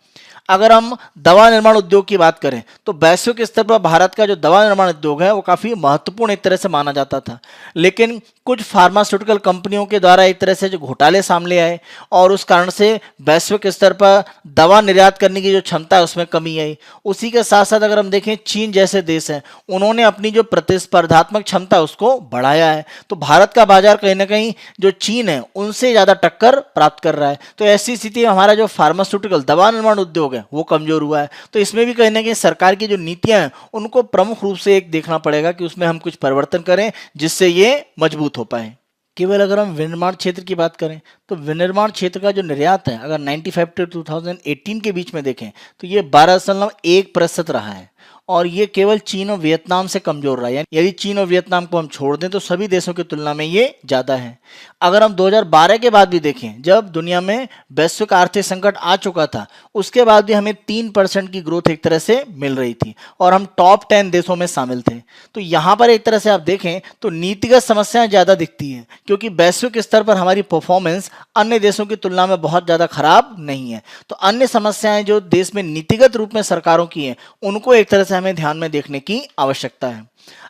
अगर हम दवा निर्माण उद्योग की बात करें तो वैश्विक स्तर पर भारत का जो दवा निर्माण उद्योग है वो काफ़ी महत्वपूर्ण एक तरह से माना जाता था, लेकिन कुछ फार्मास्यूटिकल कंपनियों के द्वारा एक तरह से जो घोटाले सामने आए और उस कारण से वैश्विक स्तर पर दवा निर्यात करने की जो क्षमता है उसमें कमी आई। उसी के साथ साथ अगर हम देखें चीन जैसे देश हैं उन्होंने अपनी जो प्रतिस्पर्धात्मक क्षमता उसको बढ़ाया है। तो भारत का बाजार कहीं ना कहीं जो चीन है उनसे ज़्यादा टक्कर प्राप्त कर रहा है। तो ऐसी स्थिति में हमारा जो फार्मास्यूटिकल दवा निर्माण उद्योग है वो कमजोर हुआ है। तो इसमें भी कहीं ना कहीं सरकार की जो नीतियां हैं उनको प्रमुख रूप से एक देखना पड़ेगा कि उसमें हम कुछ परिवर्तन करें जिससे ये मजबूत हो पाए। केवल अगर हम विनिर्माण क्षेत्र की बात करें तो विनिर्माण क्षेत्र का जो निर्यात है अगर 95 टू 2018 के बीच में देखें तो ये 12.1% रहा है और ये केवल चीन और वियतनाम से कमजोर रहा है। यानी यदि चीन और वियतनाम को हम छोड़ दें तो सभी देशों की तुलना में ये ज़्यादा है। अगर हम 2012 के बाद भी देखें जब दुनिया में वैश्विक आर्थिक संकट आ चुका था उसके बाद भी हमें 3% की ग्रोथ एक तरह से मिल रही थी और हम टॉप 10 देशों में शामिल थे। तो यहाँ पर एक तरह से आप देखें तो नीतिगत समस्याएं ज़्यादा दिखती हैं क्योंकि वैश्विक स्तर पर हमारी परफॉर्मेंस अन्य देशों की तुलना में बहुत ज़्यादा खराब नहीं है। तो अन्य समस्याएं जो देश में नीतिगत रूप में सरकारों की हैं उनको एक तरह से हमें ध्यान में देखने की आवश्यकता है।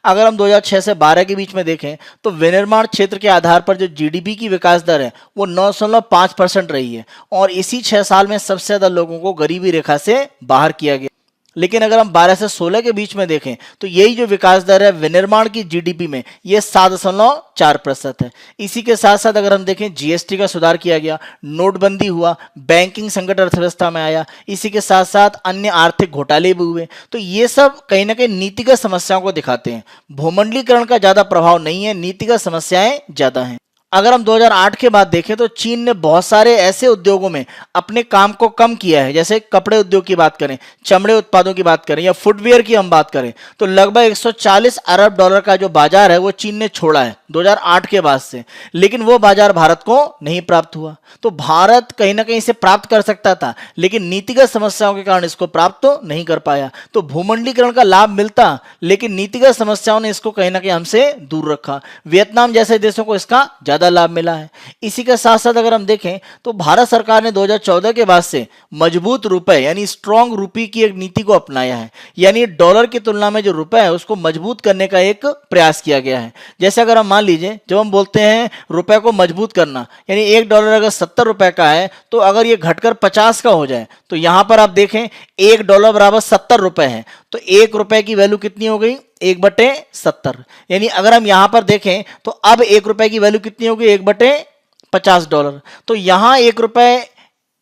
अगर हम 2006 से 12 के बीच में देखें तो विनिर्माण क्षेत्र के आधार पर जो जीडीपी की विकास दर है वो 9.5% रही है और इसी 6 साल में सबसे ज़्यादा लोगों को गरीबी रेखा से बाहर किया गया। लेकिन अगर हम 12 से 16 के बीच में देखें तो यही जो विकास दर है विनिर्माण की जीडीपी में ये 7.4% है। इसी के साथ साथ अगर हम देखें जीएसटी का सुधार किया गया, नोटबंदी हुआ, बैंकिंग संकट अर्थव्यवस्था में आया, इसी के साथ साथ अन्य आर्थिक घोटाले भी हुए। तो ये सब कहीं ना कहीं नीतिगत समस्याओं को दिखाते हैं। भूमंडलीकरण का ज़्यादा प्रभाव नहीं है, नीतिगत समस्याएं ज़्यादा हैं। अगर हम 2008 के बाद देखें तो चीन ने बहुत सारे ऐसे उद्योगों में अपने काम को कम किया है, जैसे कपड़े उद्योग की बात करें, चमड़े उत्पादों की बात करें या फुटवियर की हम बात करें तो लगभग 140 अरब डॉलर का जो बाजार है वो चीन ने छोड़ा है 2008 के बाद से। लेकिन वो बाजार भारत को नहीं प्राप्त हुआ। तो भारत कहीं ना कहीं इसे प्राप्त कर सकता था लेकिन नीतिगत समस्याओं के कारण इसको प्राप्त तो नहीं कर पाया। तो भूमंडलीकरण का लाभ मिलता लेकिन नीतिगत समस्याओं ने इसको कहीं ना कहीं हमसे दूर रखा। वियतनाम जैसे देशों को इसका ज्यादा लाभ मिला है। इसी के साथ साथ अगर हम देखें तो भारत सरकार ने 2014 के बाद से मजबूत रुपए यानी स्ट्रॉन्ग रूपी की एक नीति को अपनाया है। यानी डॉलर की तुलना में जो रुपए है उसको मजबूत करने का एक प्रयास किया गया है। जैसे अगर हम मान लीजिए जब हम बोलते हैं रुपए को मजबूत करना यानी $1 अगर 70 रुपए का है तो अगर ये घटकर 50 का हो जाए तो यहां पर आप देखें $1 बराबर 70 रुपए है तो ₹1 की वैल्यू कितनी हो गई 1/70। यानी अगर हम यहां पर देखें तो अब ₹1 की वैल्यू कितनी होगी 1/50। तो यहां ₹1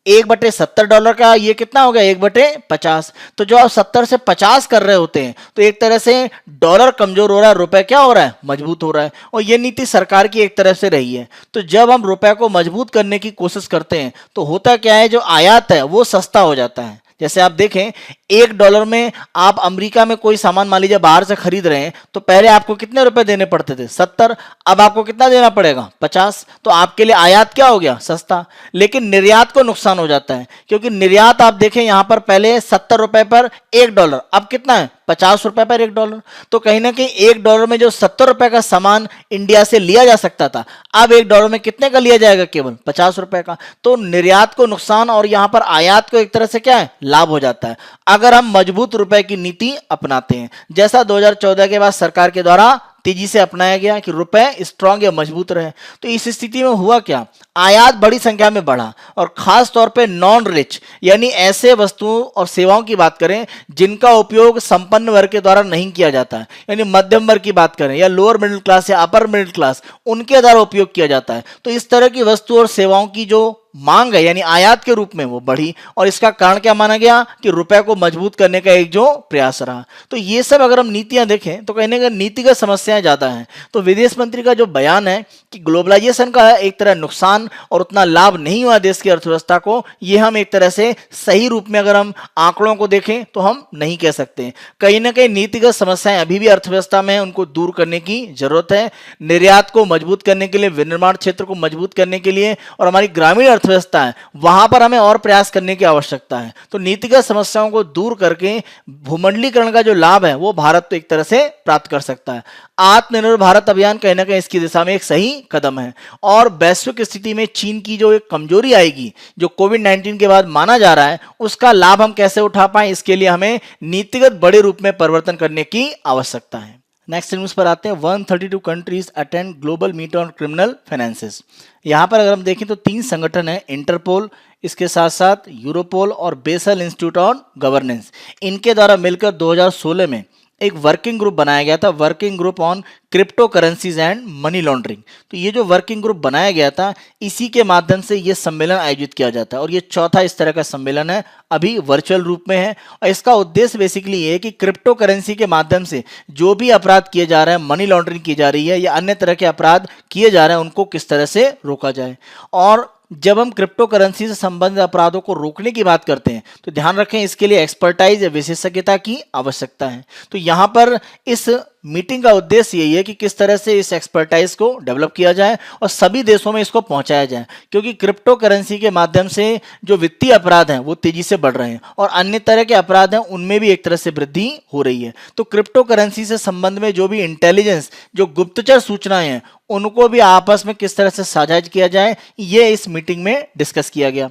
$1/70 का ये कितना हो गया 1/50। तो जो आप 70 से 50 कर रहे होते हैं तो एक तरह से डॉलर कमजोर हो रहा है, रुपए क्या हो रहा है मजबूत हो रहा है और ये नीति सरकार की एक तरफ से रही है। तो जब हम रुपए को मजबूत करने की कोशिश करते हैं तो होता क्या है जो आयात है वो सस्ता हो जाता है। जैसे आप देखें $1 में आप अमेरिका में कोई सामान मान लीजिए बाहर से खरीद रहे हैं तो पहले आपको कितने रुपए देने पड़ते थे 70, अब आपको कितना देना पड़ेगा 50। तो आपके लिए आयात क्या हो गया सस्ता। लेकिन निर्यात को नुकसान हो जाता है क्योंकि निर्यात आप देखें यहां पर पहले 70 रुपए पर $1, अब कितना है 50 रुपए पर $1। तो कहीं ना कहीं $1 में जो 70 रुपए का सामान इंडिया से लिया जा सकता था अब $1 में कितने का लिया जाएगा केवल 50 रुपए का। तो निर्यात को नुकसान और यहां पर आयात को एक तरह से क्या है लाभ हो जाता है अगर हम मजबूत रुपए की नीति अपनाते हैं, जैसा 2014 के बाद सरकार के द्वारा तेजी से अपनाया गया कि रुपए स्ट्रांग या मजबूत रहे। तो इस स्थिति में हुआ क्या आयात बड़ी संख्या में बढ़ा और खास तौर पे नॉन रिच यानी ऐसे वस्तुओं और सेवाओं की बात करें जिनका उपयोग संपन्न वर्ग के द्वारा नहीं किया जाता है, यानी मध्यम वर्ग की बात करें या लोअर मिडिल क्लास या अपर मिडिल क्लास उनके द्वारा उपयोग किया जाता है। तो इस तरह की वस्तु और सेवाओं की जो मांग है यानी आयात के रूप में वो बढ़ी और इसका कारण क्या माना गया कि रुपए को मजबूत करने का एक जो प्रयास रहा। तो ये सब अगर हम नीतियां देखें तो कहीं ना कहीं नीतिगत समस्याएं ज्यादा हैं। तो विदेश मंत्री का जो बयान है कि ग्लोबलाइजेशन का एक तरह नुकसान और उतना लाभ नहीं हुआ देश की अर्थव्यवस्था को, ये हम एक तरह से सही रूप में अगर हम आंकड़ों को देखें तो हम नहीं कह सकते। कहीं ना कहीं नीतिगत समस्याएं अभी भी अर्थव्यवस्था में उनको दूर करने की जरूरत है। निर्यात को मजबूत करने के लिए, विनिर्माण क्षेत्र को मजबूत करने के लिए और हमारी ग्रामीण अर्थव्यवस्था है वहां पर हमें और प्रयास करने की आवश्यकता है। तो नीतिगत समस्याओं को दूर करके भूमंडलीकरण का जो लाभ है वो भारत तो एक तरह से प्राप्त कर सकता है। आत्मनिर्भर भारत अभियान कहीं ना कहीं इसकी दिशा में एक सही कदम है और वैश्विक स्थिति में चीन की जो एक कमजोरी आएगी जो कोविड-19 के बाद माना जा रहा है उसका लाभ हम कैसे उठा पाए, इसके लिए हमें नीतिगत बड़े रूप में परिवर्तन करने की आवश्यकता है। नेक्स्ट न्यूज पर आते हैं। 132 countries attend global meet on criminal finances. यहाँ पर अगर हम देखें तो 3 संगठन है, इंटरपोल, इसके साथ साथ यूरोपोल और बेसल इंस्टीट्यूट ऑन गवर्नेंस। इनके द्वारा मिलकर 2016 में एक वर्किंग ग्रुप बनाया गया था, working group on crypto currencies and money laundering. तो ये जो वर्किंग ग्रुप बनाया गया था, इसी के माध्यम से ये सम्मेलन आयोजित किया जाता है और ये चौथा इस तरह का सम्मेलन है, अभी वर्चुअल रूप में है। और इसका उद्देश्य बेसिकली ये है कि क्रिप्टो करेंसी के माध्यम से जो भी अपराध किए जा रहे हैं, मनी लॉन्ड्रिंग की जा रही है या अन्य तरह के अपराध किए जा रहे हैं, उनको किस तरह से रोका जाए। और जब हम क्रिप्टो करेंसी से संबंधित अपराधों को रोकने की बात करते हैं तो ध्यान रखें, इसके लिए एक्सपर्टाइज या विशेषज्ञता की आवश्यकता है। तो यहाँ पर इस मीटिंग का उद्देश्य यही है कि किस तरह से इस एक्सपर्टाइज को डेवलप किया जाए और सभी देशों में इसको पहुंचाया जाए, क्योंकि क्रिप्टो करेंसी के माध्यम से जो वित्तीय अपराध हैं वो तेजी से बढ़ रहे हैं और अन्य तरह के अपराध हैं उनमें भी एक तरह से वृद्धि हो रही है। तो क्रिप्टो करेंसी से संबंध में जो भी इंटेलिजेंस, जो गुप्तचर सूचनाएं हैं, उनको भी आपस में किस तरह से साझा किया जाए, ये इस मीटिंग में डिस्कस किया गया।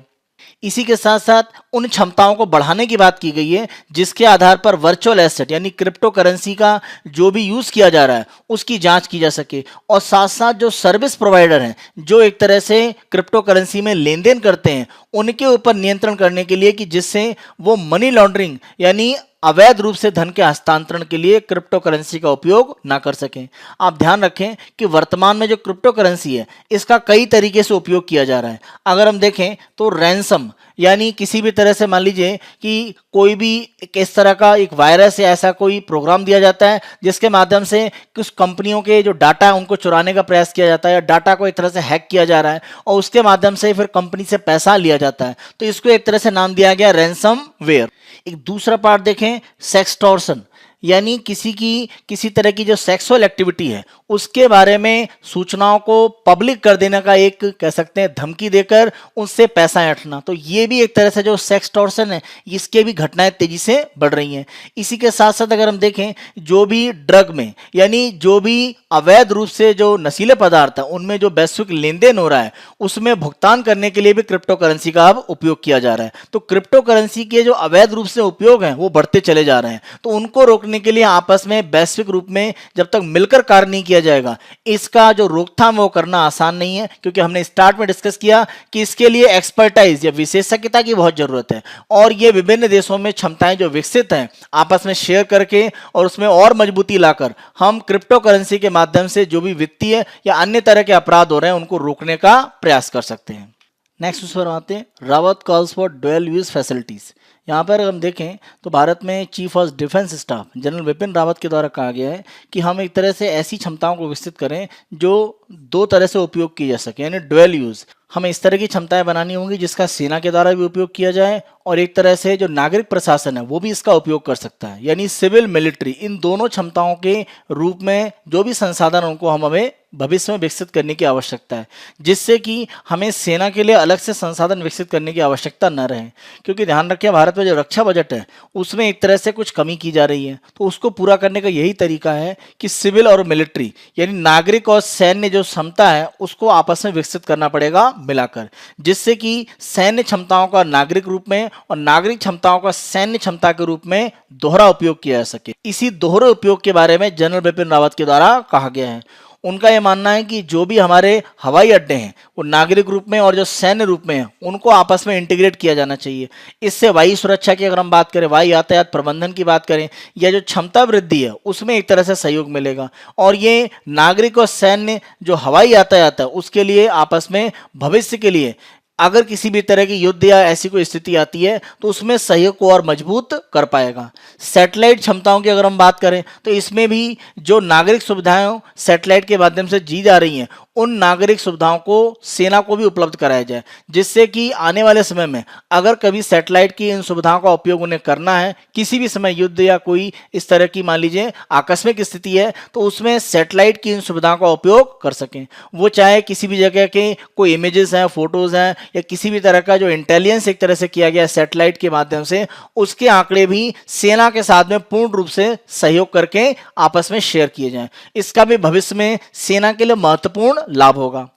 इसी के साथ साथ उन क्षमताओं को बढ़ाने की बात की गई है जिसके आधार पर वर्चुअल एसेट यानी क्रिप्टो करेंसी का जो भी यूज किया जा रहा है उसकी जांच की जा सके, और साथ साथ जो सर्विस प्रोवाइडर हैं जो एक तरह से क्रिप्टो करेंसी में लेन देन करते हैं, उनके ऊपर नियंत्रण करने के लिए कि जिससे वो मनी लॉन्ड्रिंग यानी अवैध रूप से धन के हस्तांतरण के लिए क्रिप्टो करेंसी का उपयोग ना कर सकें। आप ध्यान रखें कि वर्तमान में जो क्रिप्टो करेंसी है इसका कई तरीके से उपयोग किया जा रहा है। अगर हम देखें तो रैंसम यानी किसी भी तरह से मान लीजिए कि कोई भी इस तरह का एक वायरस या ऐसा कोई प्रोग्राम दिया जाता है जिसके माध्यम से कुछ कंपनियों के जो डाटा है उनको चुराने का प्रयास किया जाता है या डाटा को एक तरह से हैक किया जा रहा है और उसके माध्यम से फिर कंपनी से पैसा लिया जाता है, तो इसको एक तरह से नाम दिया गया रैंसम वेयर। एक दूसरा पार्ट देखें, सेक्सटॉर्शन यानी किसी तरह की जो सेक्सुअल एक्टिविटी है उसके बारे में सूचनाओं को पब्लिक कर देने का एक कह सकते हैं धमकी देकर उससे पैसा ऐंठना। तो ये भी एक तरह से जो सेक्सटॉर्शन है इसके भी घटनाएं तेजी से बढ़ रही हैं। इसी के साथ साथ अगर हम देखें जो भी ड्रग में यानी जो भी अवैध रूप से जो नशीले पदार्थ है उनमें जो वैश्विक लेन देन हो रहा है उसमें भुगतान करने के लिए भी क्रिप्टो करेंसी का अब उपयोग किया जा रहा है। तो क्रिप्टो करेंसी के जो अवैध रूप से उपयोग हैं वो बढ़ते चले जा रहे हैं, तो उनको रोकने के लिए आपस में वैश्विक रूप में जब तक मिलकर कार्य नहीं किया जाएगा इसका जो रोकथाम वो करना आसान नहीं है, क्योंकि हमने स्टार्ट में डिस्कस किया कि इसके लिए एक्सपर्टाइज या विशेषज्ञता की बहुत जरूरत है और ये विभिन्न देशों में क्षमताएं जो विकसित हैं आपस में शेयर करके और उसमें और मजबूती लाकर हम क्रिप्टो करेंसी के माध्यम से जो भी वित्तीय या अन्य तरह के अपराध हो रहे हैं उनको रोकने का प्रयास कर सकते हैं। नेक्स्ट उस पर आते हैं, Rawat calls for dual use facilities. यहाँ पर हम देखें तो भारत में chief of defence staff general Vipin Rawat के द्वारा कहा गया है कि हम एक तरह से ऐसी क्षमताओं को विकसित करें जो दो तरह से उपयोग की जा सके, यानी डुअल यूज। हमें इस तरह की क्षमताएं बनानी होंगी जिसका सेना के द्वारा भी उपयोग किया जाए और एक तरह से जो नागरिक प्रशासन है वो भी इसका उपयोग कर सकता है, यानी सिविल मिलिट्री। इन दोनों क्षमताओं के रूप में जो भी संसाधन उनको हमें भविष्य में विकसित करने की आवश्यकता है, जिससे कि हमें सेना के लिए अलग से संसाधन विकसित करने की आवश्यकता न रहे। क्योंकि ध्यान रखिए भारत में जो रक्षा बजट है उसमें एक तरह से कुछ कमी की जा रही है, तो उसको पूरा करने का यही तरीका है कि सिविल और मिलिट्री यानी नागरिक और सैन्य जो क्षमता है उसको आपस में विकसित करना पड़ेगा मिलाकर, जिससे कि सैन्य क्षमताओं का नागरिक रूप में और नागरिक क्षमताओं का सैन्य क्षमता के रूप में दोहरा उपयोग किया जा सके। इसी दोहरे उपयोग के बारे में जनरल बिपिन रावत के द्वारा कहा गया है। उनका यह मानना है कि जो भी हमारे हवाई अड्डे हैं वो नागरिक रूप में और जो सैन्य रूप में हैं उनको आपस में इंटीग्रेट किया जाना चाहिए। इससे वायु सुरक्षा की अगर हम बात करें, वायु यातायात प्रबंधन की बात करें या जो क्षमता वृद्धि है उसमें एक तरह से सहयोग मिलेगा और ये नागरिक और सैन्य जो हवाई यातायात है उसके लिए आपस में भविष्य के लिए अगर किसी भी तरह की युद्ध या ऐसी कोई स्थिति आती है तो उसमें सहयोग को और मजबूत कर पाएगा। सैटेलाइट क्षमताओं की अगर हम बात करें तो इसमें भी जो नागरिक सुविधाएं सैटेलाइट के माध्यम से दी जा रही हैं उन नागरिक सुविधाओं को सेना को भी उपलब्ध कराया जाए, जिससे कि आने वाले समय में अगर कभी सैटेलाइट की इन सुविधाओं का उपयोग उन्हें करना है, किसी भी समय युद्ध या कोई इस तरह की मान लीजिए आकस्मिक स्थिति है तो उसमें सैटेलाइट की इन सुविधाओं का उपयोग कर सकें। वो चाहे किसी भी जगह के कोई इमेजेस हैं, फोटोज हैं या किसी भी तरह का जो इंटेलिजेंस एक तरह से किया गया सैटेलाइट के माध्यम से, उसके आंकड़े भी सेना के साथ में पूर्ण रूप से सहयोग करके आपस में शेयर किए जाएं। इसका भी भविष्य में सेना के लिए महत्वपूर्ण लाभ होगा।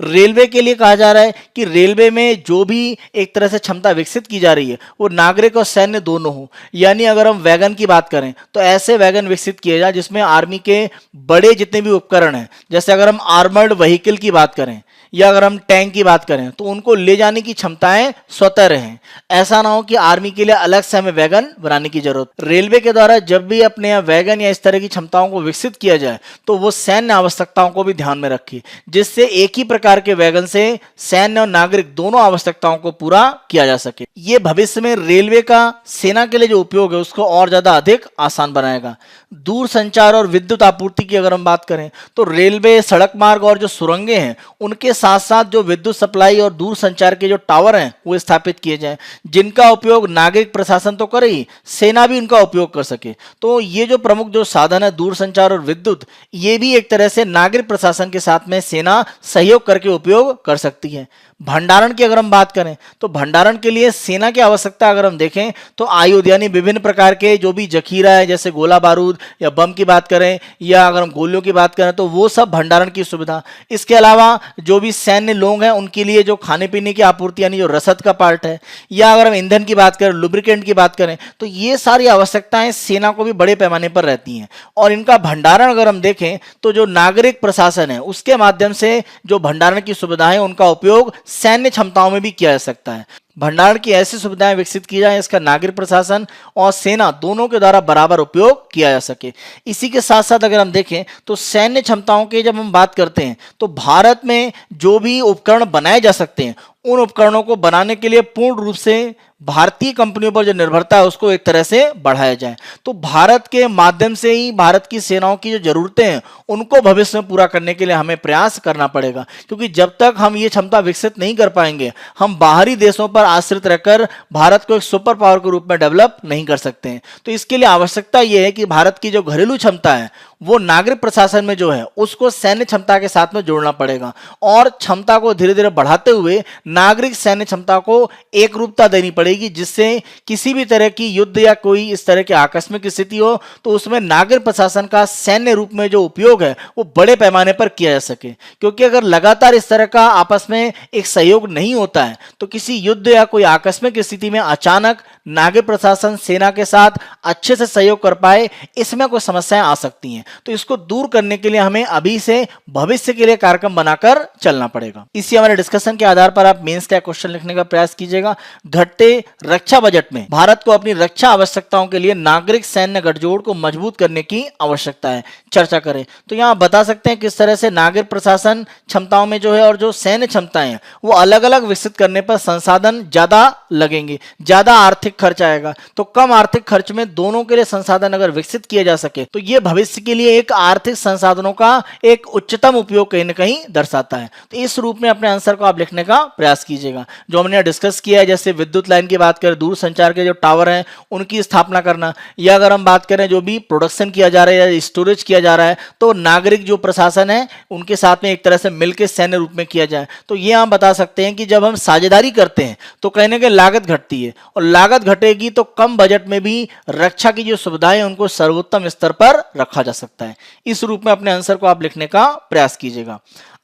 रेलवे के लिए कहा जा रहा है कि रेलवे में जो भी एक तरह से क्षमता विकसित की जा रही है वो नागरिक और सैन्य दोनों हो, यानी अगर हम वैगन की बात करें तो ऐसे वैगन विकसित किए जाए जिसमें आर्मी के बड़े जितने भी उपकरण हैं, जैसे अगर हम आर्मर्ड व्हीकल की बात करें या अगर हम टैंक की बात करें तो उनको ले जाने की क्षमताएं स्वतः रहें। ऐसा ना हो कि आर्मी के लिए अलग से हमें वैगन बनाने की जरूरत। रेलवे के द्वारा जब भी अपने यहाँ वैगन या इस तरह की क्षमताओं को विकसित किया जाए तो वो सैन्य आवश्यकताओं को भी ध्यान में रखे, जिससे एक ही प्रकार के वैगन से सैन्य और नागरिक दोनों आवश्यकताओं को पूरा किया जा सके। ये भविष्य में रेलवे का सेना के लिए जो उपयोग है उसको और ज्यादा अधिक आसान बनाएगा। दूर संचार और विद्युत आपूर्ति की अगर हम बात करें तो रेलवे, सड़क मार्ग और जो सुरंगें हैं उनके साथ साथ जो विद्युत सप्लाई और दूर संचार के जो टावर हैं वो स्थापित किए जाएं, जिनका उपयोग नागरिक प्रशासन तो करे ही, सेना भी उनका उपयोग कर सके। तो ये जो प्रमुख जो साधन है दूर संचार और विद्युत, ये भी एक तरह से नागरिक प्रशासन के साथ में सेना सहयोग करके उपयोग कर सकती है। भंडारण की अगर हम बात करें तो भंडारण के लिए सेना की आवश्यकता अगर हम देखें तो आयुध यानी विभिन्न प्रकार के जो भी जखीरा है, जैसे गोला बारूद या बम की बात करें या अगर हम गोलियों की बात करें तो वो सब भंडारण की सुविधा। इसके अलावा जो भी सैन्य लोग हैं उनके लिए जो खाने पीने की आपूर्ति यानी जो रसद का पार्ट है, या अगर हम ईंधन की बात करें, लुब्रिकेंट की बात करें, तो ये सारी आवश्यकताएं सेना को भी बड़े पैमाने पर रहती हैं। और इनका भंडारण अगर हम देखें तो जो नागरिक प्रशासन है उसके माध्यम से जो भंडारण की सुविधाएं उनका उपयोग सैन्य क्षमताओं में भी किया जा सकता है। भंडारण की ऐसी सुविधाएं विकसित की जाए इसका नागरिक प्रशासन और सेना दोनों के द्वारा बराबर उपयोग किया जा सके। इसी के साथ साथ अगर हम देखें तो सैन्य क्षमताओं की जब हम बात करते हैं तो भारत में जो भी उपकरण बनाए जा सकते हैं उन उपकरणों को बनाने के लिए पूर्ण रूप से भारतीय कंपनियों पर जो निर्भरता है उसको एक तरह से बढ़ाया जाए। तो भारत के माध्यम से ही भारत की सेनाओं की जो जरूरतें हैं उनको भविष्य में पूरा करने के लिए हमें प्रयास करना पड़ेगा, क्योंकि जब तक हम ये क्षमता विकसित नहीं कर पाएंगे हम बाहरी देशों पर आश्रित रहकर भारत को एक सुपर पावर के रूप में डेवलप नहीं कर सकते हैं। तो इसके लिए आवश्यकता यह है कि भारत की जो घरेलू क्षमता है वो नागरिक प्रशासन में जो है उसको सैन्य क्षमता के साथ में जोड़ना पड़ेगा और क्षमता को धीरे धीरे बढ़ाते हुए नागरिक सैन्य क्षमता को एक रूपता देनी पड़ेगी, जिससे किसी भी तरह की युद्ध या कोई इस तरह की आकस्मिक स्थिति हो तो उसमें नागरिक प्रशासन का सैन्य रूप में जो उपयोग है वो बड़े पैमाने पर किया जा सके। क्योंकि अगर लगातार इस तरह का आपस में एक सहयोग नहीं होता है तो किसी युद्ध या कोई आकस्मिक स्थिति में अचानक नागरिक प्रशासन सेना के साथ अच्छे से सहयोग कर पाए, इसमें कोई समस्याएं आ सकती हैं। तो इसको दूर करने के लिए हमें अभी से भविष्य के लिए कार्यक्रम बनाकर चलना पड़ेगा। इसी हमारे डिस्कशन के आधार पर आप मेंस का क्वेश्चन लिखने का प्रयास कीजिएगा। घटते रक्षा बजट में भारत को अपनी रक्षा आवश्यकताओं के लिए नागरिक सैन्य गठजोड़ को मजबूत करने की आवश्यकता है, चर्चा करें। तो यहाँ बता सकते हैं किस तरह से नागरिक प्रशासन क्षमताओं में जो है और जो सैन्य क्षमताएं हैं वो अलग अलग विकसित करने पर संसाधन ज्यादा लगेंगे, ज्यादा आर्थिक खर्च आएगा। तो कम आर्थिक खर्च में दोनों के लिए संसाधन अगर विकसित किए जा सके तो ये भविष्य के लिए एक आर्थिक संसाधनों का एक उच्चतम उपयोग कहीं ना कहीं दर्शाता है। तो इस रूप में अपने आंसर को आप लिखने का प्रयास कीजिएगा। जो हमने डिस्कस किया है, जैसे विद्युत लाइन की बात करें, दूर संचार के जो टावर हैं उनकी स्थापना करना, या अगर हम बात करें जो भी प्रोडक्शन किया जा रहा है या स्टोरेज किया जा रहा है तो नागरिक जो प्रशासन है उनके साथ में एक तरह से मिलकर सैन्य रूप में किया जाए। तो ये हम बता सकते हैं कि जब हम साझेदारी करते हैं तो कहीं ना कहीं लागत घटती है, और लागत घटेगी तो कम बजट में भी रक्षा की जो सुविधाएं उनको सर्वोत्तम स्तर पर रखा जा सकता है। इस रूप में अपने आंसर को आप लिखने का प्रयास कीजिएगा।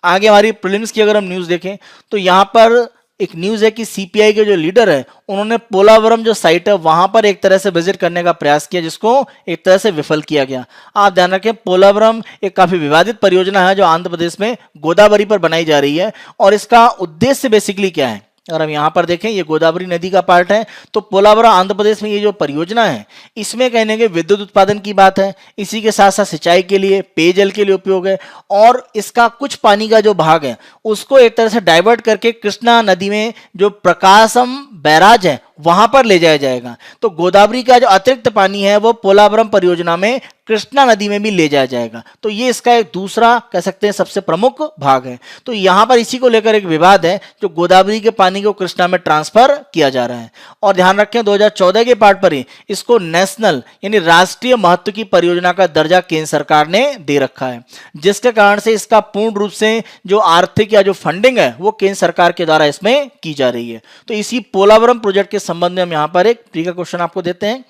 आगे हमारी प्रीलिम्स की अगर हम न्यूज देखें तो यहां पर एक न्यूज है कि सीपीआई के जो लीडर है उन्होंने पोलावरम जो साइट है वहां पर एक तरह से विजिट करने का प्रयास किया, जिसको एक तरह से विफल किया गया। आप ध्यान रखें, पोलावरम एक काफी विवादित परियोजना है जो आंध्र प्रदेश में गोदावरी पर बनाई जा रही है, और इसका उद्देश्य बेसिकली क्या है। अगर हम यहाँ पर देखें ये गोदावरी नदी का पार्ट है, तो पोलावरम आंध्र प्रदेश में ये जो परियोजना है इसमें कहने के विद्युत उत्पादन की बात है, इसी के साथ साथ सिंचाई के लिए, पेयजल के लिए उपयोग है, और इसका कुछ पानी का जो भाग है उसको एक तरह से डाइवर्ट करके कृष्णा नदी में जो प्रकाशम बैराज है वहां पर ले जाया जाएगा। तो गोदावरी का जो अतिरिक्त पानी है वो पोलावरम परियोजना में कृष्णा नदी में भी ले जाया जाएगा। तो ये इसका एक दूसरा कह सकते हैं सबसे प्रमुख भाग है। तो यहां पर इसी को लेकर एक विवाद है, जो गोदावरी के पानी को कृष्णा में ट्रांसफर किया जा रहा है। और ध्यान रखें 2014 के पार्ट पर ही इसको नेशनल यानी राष्ट्रीय महत्व की परियोजना का दर्जा केंद्र सरकार ने दे रखा है, जिसके कारण से इसका पूर्ण रूप से जो आर्थिक या जो फंडिंग है वो केंद्र सरकार के द्वारा इसमें की जा रही है। तो इसी पोलावरम प्रोजेक्ट के संबंध में हम यहाँ पर एक ट्री का क्वेश्चन आपको देते हैं।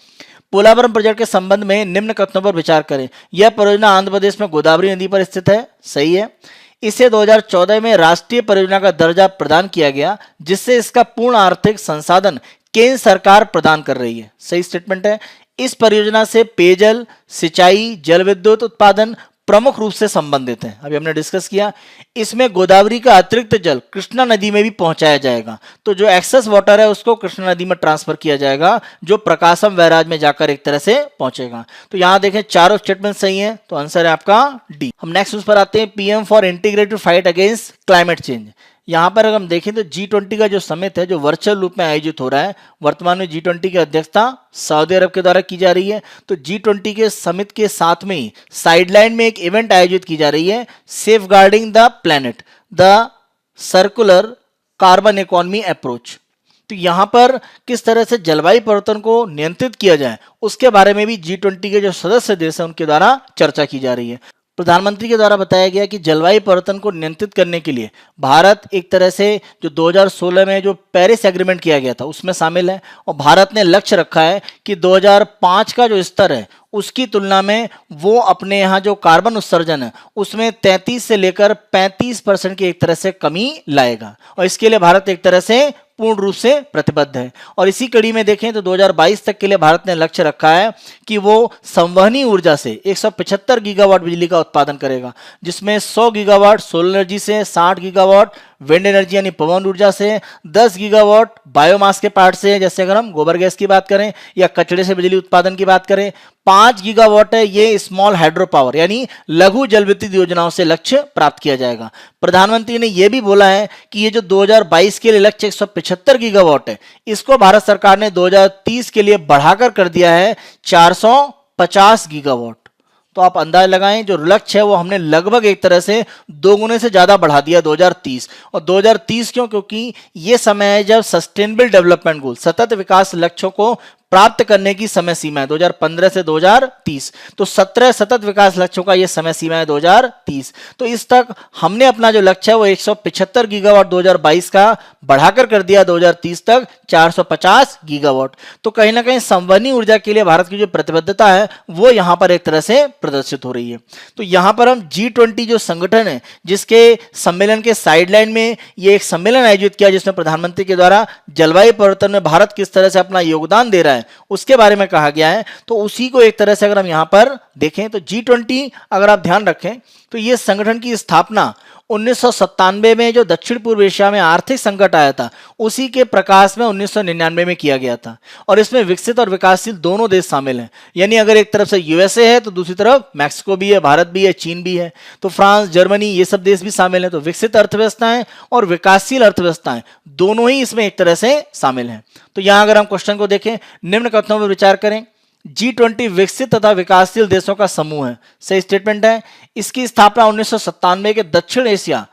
पोलावरम प्रोजेक्ट के संबंध में निम्न कथनों पर विचार करें। यह परियोजना आंध्र प्रदेश में गोदावरी नदी पर स्थित है, सही है। इसे 2014 में राष्ट्रीय परियोजना का दर्जा प्रदान किया गया, जिससे इसका पूर्ण आर्थिक संसाधन केंद्र सरकार प्रदान कर रही है, सही स्टेटमेंट है। इस परियोजना से पेयजल, सिंचाई, जल विद्युत उत्पादन, प्रमुख रूप से संबंधित हैं। अभी हमने डिस्कस किया, इसमें गोदावरी का अतिरिक्त जल कृष्णा नदी में भी पहुंचाया जाएगा। तो जो एक्सेस वाटर है उसको कृष्णा नदी में ट्रांसफर किया जाएगा, जो प्रकाशम बैराज में जाकर एक तरह से पहुंचेगा। तो यहां देखें चारों स्टेटमेंट सही है, तो आंसर है आपका डी। हम नेक्स्ट उस पर आते हैं, PM for integrated fight against climate change. यहाँ पर अगर हम देखें तो G20 का जो समिट है जो वर्चुअल रूप में आयोजित हो रहा है, वर्तमान में G20 की अध्यक्षता सऊदी अरब के द्वारा की जा रही है। तो G20 के समिट के साथ में ही साइडलाइन में एक इवेंट आयोजित की जा रही है, safeguarding the planet the circular carbon economy approach. तो यहां पर किस तरह से जलवायु परिवर्तन को नियंत्रित किया जाए उसके बारे में भी G20 के जो सदस्य देश हैं उनके द्वारा चर्चा की जा रही है। प्रधानमंत्री के द्वारा बताया गया कि जलवायु परिवर्तन को नियंत्रित करने के लिए भारत एक तरह से जो 2016 में जो पेरिस एग्रीमेंट किया गया था उसमें शामिल है, और भारत ने लक्ष्य रखा है कि 2005 का जो स्तर है उसकी तुलना में वो अपने यहाँ जो कार्बन उत्सर्जन है उसमें 33 से लेकर 35% की एक तरह से कमी लाएगा, और इसके लिए भारत एक तरह से पूर्ण रूप से प्रतिबद्ध है। और इसी कड़ी में देखें तो 2022 तक के लिए भारत ने लक्ष्य रखा है कि वो संवहनी ऊर्जा से 175 गीगावाट बिजली का उत्पादन करेगा, जिसमें 100 गीगावाट सोलर एनर्जी से, 60 गीगावाट विंड एनर्जी यानी पवन ऊर्जा से, 10 गीगावाट बायोमास के पार्ट से, जैसे अगर हम गोबर गैस की बात करें या कचरे से बिजली उत्पादन की बात करें, 5 गीगावाट है ये स्मॉल हाइड्रो पावर यानी लघु जल विद्युत योजनाओं से लक्ष्य प्राप्त किया जाएगा। प्रधानमंत्री ने यह भी बोला है कि ये जो 2022 के लिए लक्ष्य 175 गीगावाट है, इसको भारत सरकार ने 2030 के लिए बढ़ाकर कर दिया है 450 गीगावाट। तो आप अंदाज लगाएं जो लक्ष्य है वो हमने लगभग एक तरह से 2 गुने से ज्यादा बढ़ा दिया 2030। और 2030 क्यों? क्योंकि ये समय है जब सस्टेनेबल डेवलपमेंट गोल, सतत विकास लक्ष्यों को प्राप्त करने की समय सीमा है 2015 से 2030। तो 17 सतत विकास लक्ष्यों का यह समय सीमा है 2030। तो इस तक हमने अपना जो लक्ष्य है वो 175 गीगावाट 2022 का बढ़ाकर कर दिया 2030 तक 450 गीगावाट। तो कहीं ना कहीं संवहनी ऊर्जा के लिए भारत की जो प्रतिबद्धता है वो यहां पर एक तरह से प्रदर्शित हो रही है। तो यहां पर हम G20 जो संगठन है जिसके सम्मेलन के साइडलाइन में ये एक सम्मेलन आयोजित किया जिसमें प्रधानमंत्री के द्वारा जलवायु परिवर्तन में भारत किस तरह से अपना योगदान दे रहा है उसके बारे में कहा गया है। तो उसी को एक तरह से अगर हम यहां पर देखें तो G20 अगर आप ध्यान रखें तो ये संगठन की स्थापना 1997 में जो दक्षिण पूर्व एशिया में आर्थिक संकट आया था उसी के प्रकाश में 1999 में किया गया था, और इसमें विकसित और विकासशील दोनों देश शामिल हैं। यानी अगर एक तरफ से यूएसए है तो दूसरी तरफ मैक्सिको भी है, भारत भी है, चीन भी है, तो फ्रांस, जर्मनी ये सब देश भी शामिल हैं। तो विकसित अर्थव्यवस्थाएं और विकासशील अर्थव्यवस्थाएं दोनों ही इसमें एक तरह से शामिल हैं। तो यहां अगर हम क्वेश्चन को देखें, निम्न कथनों पर विचार करें। G20 विकसित तथा विकासशील देशों का समूह है, सही स्टेटमेंट है। इसकी स्थापना 1997 के दक्षिण एशिया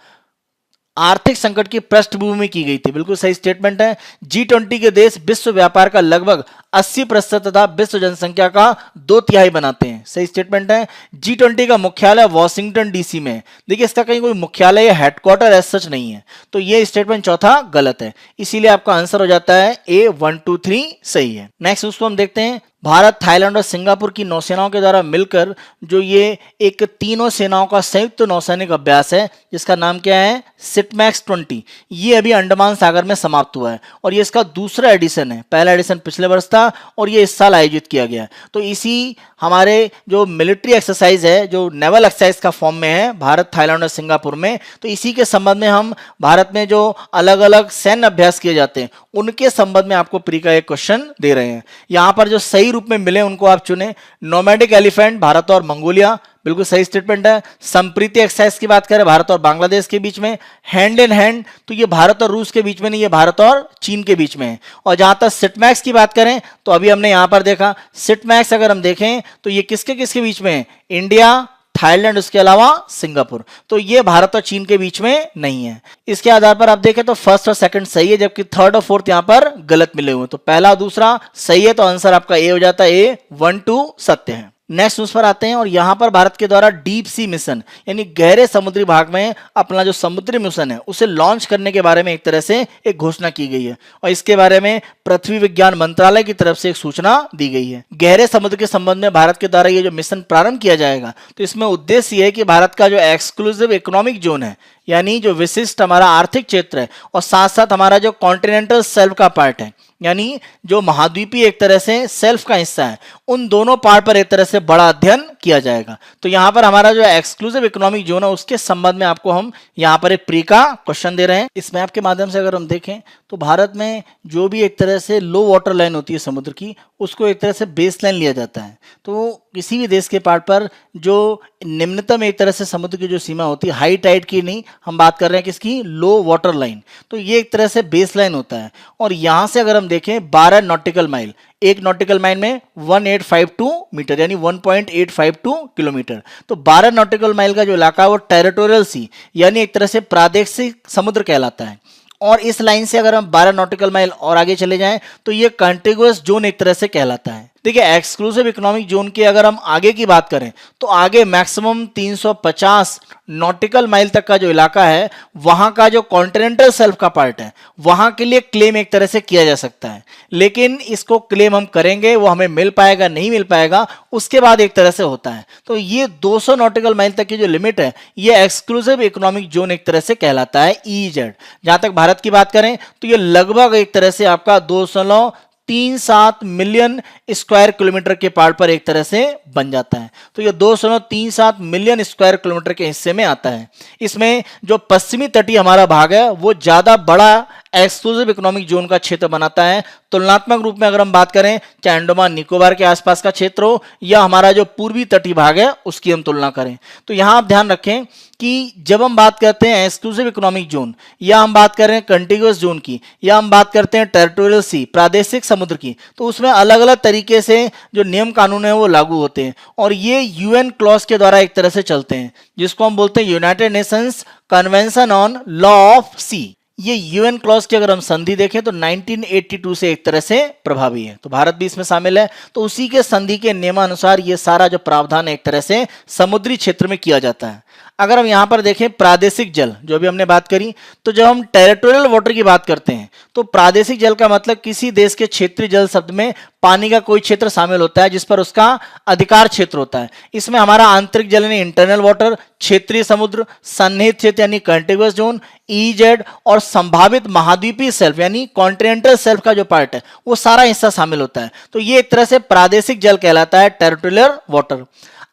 आर्थिक संकट की पृष्ठभूमि में की गई थी, बिल्कुल सही स्टेटमेंट है। G20 के देश विश्व व्यापार का लगभग 80% तथा विश्व जनसंख्या का 2/3 बनाते हैं, सही स्टेटमेंट है। G20 का मुख्यालय वॉशिंगटन डीसी में। देखिए इसका कहीं कोई मुख्यालय या हेडक्वार्टर एज सच नहीं है, तो ये स्टेटमेंट चौथा गलत है, इसीलिए आपका आंसर हो जाता है A 1 2 3 सही है। नेक्स्ट उसको हम देखते हैं, भारत, थाईलैंड और सिंगापुर की नौसेनाओं के द्वारा मिलकर जो ये एक तीनों सेनाओं का संयुक्त नौसैनिक अभ्यास है जिसका नाम क्या है, सिटमैक्स 20, ये अभी अंडमान सागर में समाप्त हुआ है और ये इसका दूसरा एडिशन है। पहला एडिशन पिछले वर्ष था और ये इस साल आयोजित किया गया। तो इसी हमारे जो मिलिट्री एक्सरसाइज है जो नेवल एक्सरसाइज का फॉर्म में है भारत, थाईलैंड और सिंगापुर में, तो इसी के संबंध में हम भारत में जो अलग अलग सैन्य अभ्यास किए जाते हैं उनके संबंध में आपको प्री का एक क्वेश्चन दे रहे हैं। यहाँ पर जो सही रूप में मिले उनको आप चुने। नोमैडिक एलिफेंट भारत और मंगोलिया, बिल्कुल सही स्टेटमेंट है। संप्रीति एक्सरसाइज की बात करें भारत और बांग्लादेश के बीच में। हैंड इन हैंड तो ये भारत और रूस के बीच में नहीं, ये भारत और चीन के बीच में है। और जहां तक सिटमैक्स की बात करें तो अभी हमने यहां पर देखा सिटमैक्स अगर हम देखें तो ये किसके किसके बीच में है, इंडिया, थाईलैंड, उसके अलावा सिंगापुर, तो ये भारत और चीन के बीच में नहीं है। इसके आधार पर आप देखें तो फर्स्ट और सेकंड सही है जबकि थर्ड और फोर्थ यहां पर गलत मिले हुए, तो पहला और दूसरा सही है, तो आंसर आपका ए हो जाता है, ए 1 2 सत्य है। नेक्स्ट न्यूज पर आते हैं और यहां पर भारत के द्वारा डीप सी मिशन यानी गहरे समुद्री भाग में अपना जो समुद्री मिशन है उसे लॉन्च करने के बारे में एक तरह से एक घोषणा की गई है और इसके बारे में पृथ्वी विज्ञान मंत्रालय की तरफ से एक सूचना दी गई है। गहरे समुद्र के संबंध में भारत के द्वारा ये जो मिशन प्रारंभ किया जाएगा तो इसमें उद्देश्य ये है कि भारत का जो एक्सक्लूसिव इकोनॉमिक जोन है यानी जो विशिष्ट हमारा आर्थिक क्षेत्र है और साथ साथ हमारा जो कॉन्टिनेंटल शेल्फ का पार्ट है, यानी जो महाद्वीपीय एक तरह से शेल्फ का हिस्सा है, उन दोनों पार्ट पर एक तरह से बड़ा अध्ययन किया जाएगा। तो यहाँ पर हमारा जो एक्सक्लूसिव इकोनॉमिक जोन है उसके संबंध में आपको हम यहाँ पर एक प्री का क्वेश्चन दे रहे हैं। इस मैप के माध्यम से अगर हम देखें तो भारत में जो भी एक तरह से लो वाटर लाइन होती है समुद्र की, उसको एक तरह से बेस लाइन लिया जाता है। तो किसी भी देश के पार्ट पर जो निम्नतम एक तरह से समुद्र की जो सीमा होती है, हाई टाइड की नहीं, हम बात कर रहे हैं किसकी, लो वाटर लाइन, तो ये एक तरह से बेस लाइन होता है। और यहाँ से अगर हम देखें 12 नॉटिकल माइल, एक नॉटिकल माइल में 1852 मीटर यानी 1.852 किलोमीटर। तो 12 नॉटिकल माइल का जो इलाका है वो टेरिटोरियल सी यानी एक तरह से प्रादेशिक समुद्र कहलाता है। और इस लाइन से अगर हम 12 नॉटिकल माइल और आगे चले जाएं तो ये कंटिगुअस जोन एक तरह से कहलाता है। देखिए एक्सक्लूसिव इकोनॉमिक जोन की अगर हम आगे की बात करें तो आगे मैक्सिमम 350 नॉटिकल माइल तक का जो इलाका है, वहां का जो कॉन्टिनेंटल शेल्फ का पार्ट है, वहां के लिए क्लेम एक तरह से किया जा सकता है। लेकिन इसको क्लेम हम करेंगे, वो हमें मिल पाएगा नहीं मिल पाएगा, उसके बाद एक तरह से होता है। तो ये 200 नॉटिकल माइल तक की जो लिमिट है, ये एक्सक्लूसिव इकोनॉमिक जोन एक तरह से कहलाता है, EEZ। जहां तक भारत की बात करें तो ये लगभग एक तरह से आपका 2.37 मिलियन स्क्वायर किलोमीटर के पार्ट पर एक तरह से बन जाता है। तो ये 2.37 मिलियन स्क्वायर किलोमीटर के हिस्से में आता है। इसमें जो पश्चिमी तटीय हमारा भाग है वो ज्यादा बड़ा एक्सक्लूसिव इकोनॉमिक जोन का क्षेत्र बनाता है। तुलनात्मक रूप में अगर हम बात करें, चाहे अंडमान निकोबार के आसपास का क्षेत्र हो या हमारा जो पूर्वी तटीय भाग है उसकी हम तुलना करें, तो यहां आप ध्यान रखें कि जब हम बात करते हैं एक्सक्लूसिव इकोनॉमिक जोन, या हम बात करें कंटिगुअस जोन की, या हम बात करते हैं टेरिटोरियल सी प्रादेशिक समुद्र की, तो उसमें अलग अलग तरीके से जो नियम कानून है वो लागू होते हैं। और ये UN क्लॉज के द्वारा एक तरह से चलते हैं, जिसको हम बोलते हैं united nations convention on law of sea. ये UN क्लॉज की अगर हम संधि देखें तो 1982 से एक तरह से प्रभावी है। तो भारत भी इसमें शामिल है। तो उसी के संधि के नियमानुसार ये सारा जो प्रावधान एक तरह से समुद्री क्षेत्र में किया जाता है। अगर हम यहां पर देखें प्रादेशिक जल, जो भी हमने बात करी, तो जब हम टेरिटोरियल वाटर की बात करते हैं तो प्रादेशिक जल का मतलब किसी देश के क्षेत्रीय जल शब्द में पानी का कोई क्षेत्र शामिल होता है जिस पर उसका अधिकार क्षेत्र होता है। इसमें हमारा आंतरिक जल यानी इंटरनल वाटर, क्षेत्रीय समुद्र, सन्निहित क्षेत्र यानी कंटिगुअस जोन, EEZ और संभावित महाद्वीपीय शेल्फ यानी कॉन्टिनेंटल शेल्फ का जो पार्ट है वो सारा हिस्सा शामिल होता है। तो ये एक तरह से प्रादेशिक जल कहलाता है, टेरिटोरियल वाटर।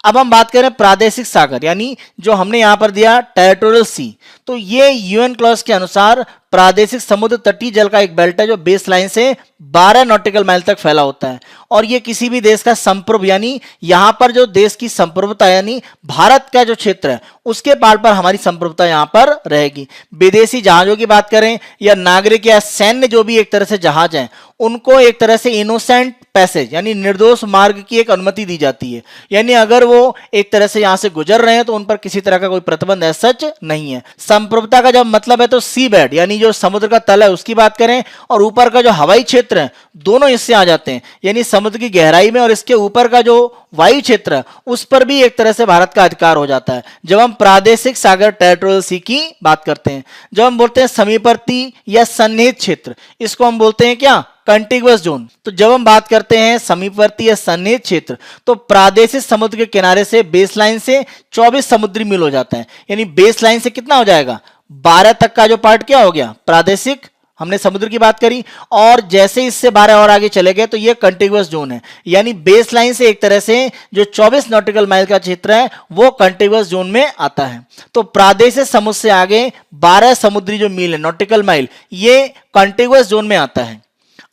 अब हम बात करें प्रादेशिक सागर, यानी जो हमने यहां पर दिया टेरिटोरियल सी, तो ये UN क्लॉज के अनुसार प्रादेशिक समुद्र तटीय जल का एक बेल्ट है जो बेस लाइन से 12 नॉटिकल माइल तक फैला होता है। और ये किसी भी देश का संप्रभु यानी यहां पर जो देश की संप्रभुता यानी भारत का जो क्षेत्र है उसके पार्ट पर हमारी संप्रभुता यहां पर रहेगी। विदेशी जहाजों की बात करें या नागरिक या सैन्य जो भी एक तरह से जहाज हैं, उनको एक तरह से इनोसेंट पैसेज यानी निर्दोष मार्ग की एक अनुमति दी जाती है। यानी अगर वो एक तरह से यहां से गुजर रहे हैं तो उन पर किसी तरह का कोई प्रतिबंध ऐसा सच नहीं है। संप्रभुता का जब मतलब है तो सी बेड यानी जो समुद्र का तल है उसकी बात करें, और ऊपर का जो हवाई क्षेत्र है, दोनों इससे आ जाते हैं। यानी समुद्र की गहराई में और इसके ऊपर का जो वायु क्षेत्र है उस पर भी एक तरह से भारत का अधिकार हो जाता है जब हम प्रादेशिक सागर टेरिटोरियल सी की बात करते हैं। जब हम बोलते हैं समीपवर्ती या सन्निहित क्षेत्र, इसको हम बोलते हैं क्या, कंटिगुअस जोन। तो जब हम बात करते हैं समीपवर्ती या सन्निहित क्षेत्र, तो प्रादेशिक समुद्र के किनारे से बेसलाइन से 24 समुद्री मील हो जाता है। यानी बेसलाइन से कितना हो जाएगा, 12 तक का जो पार्ट क्या हो गया, प्रादेशिक, हमने समुद्र की बात करी। और जैसे इससे 12 और आगे चले गए तो ये कंटिगुअस जोन है। यानी बेस लाइन से एक तरह से जो 24 नॉटिकल माइल का क्षेत्र है वो कंटिगुअस जोन में आता है। तो प्रादेशिक समुद्र से आगे 12 समुद्री जो मील है नॉटिकल माइल, ये कंटिगुअस जोन में आता है।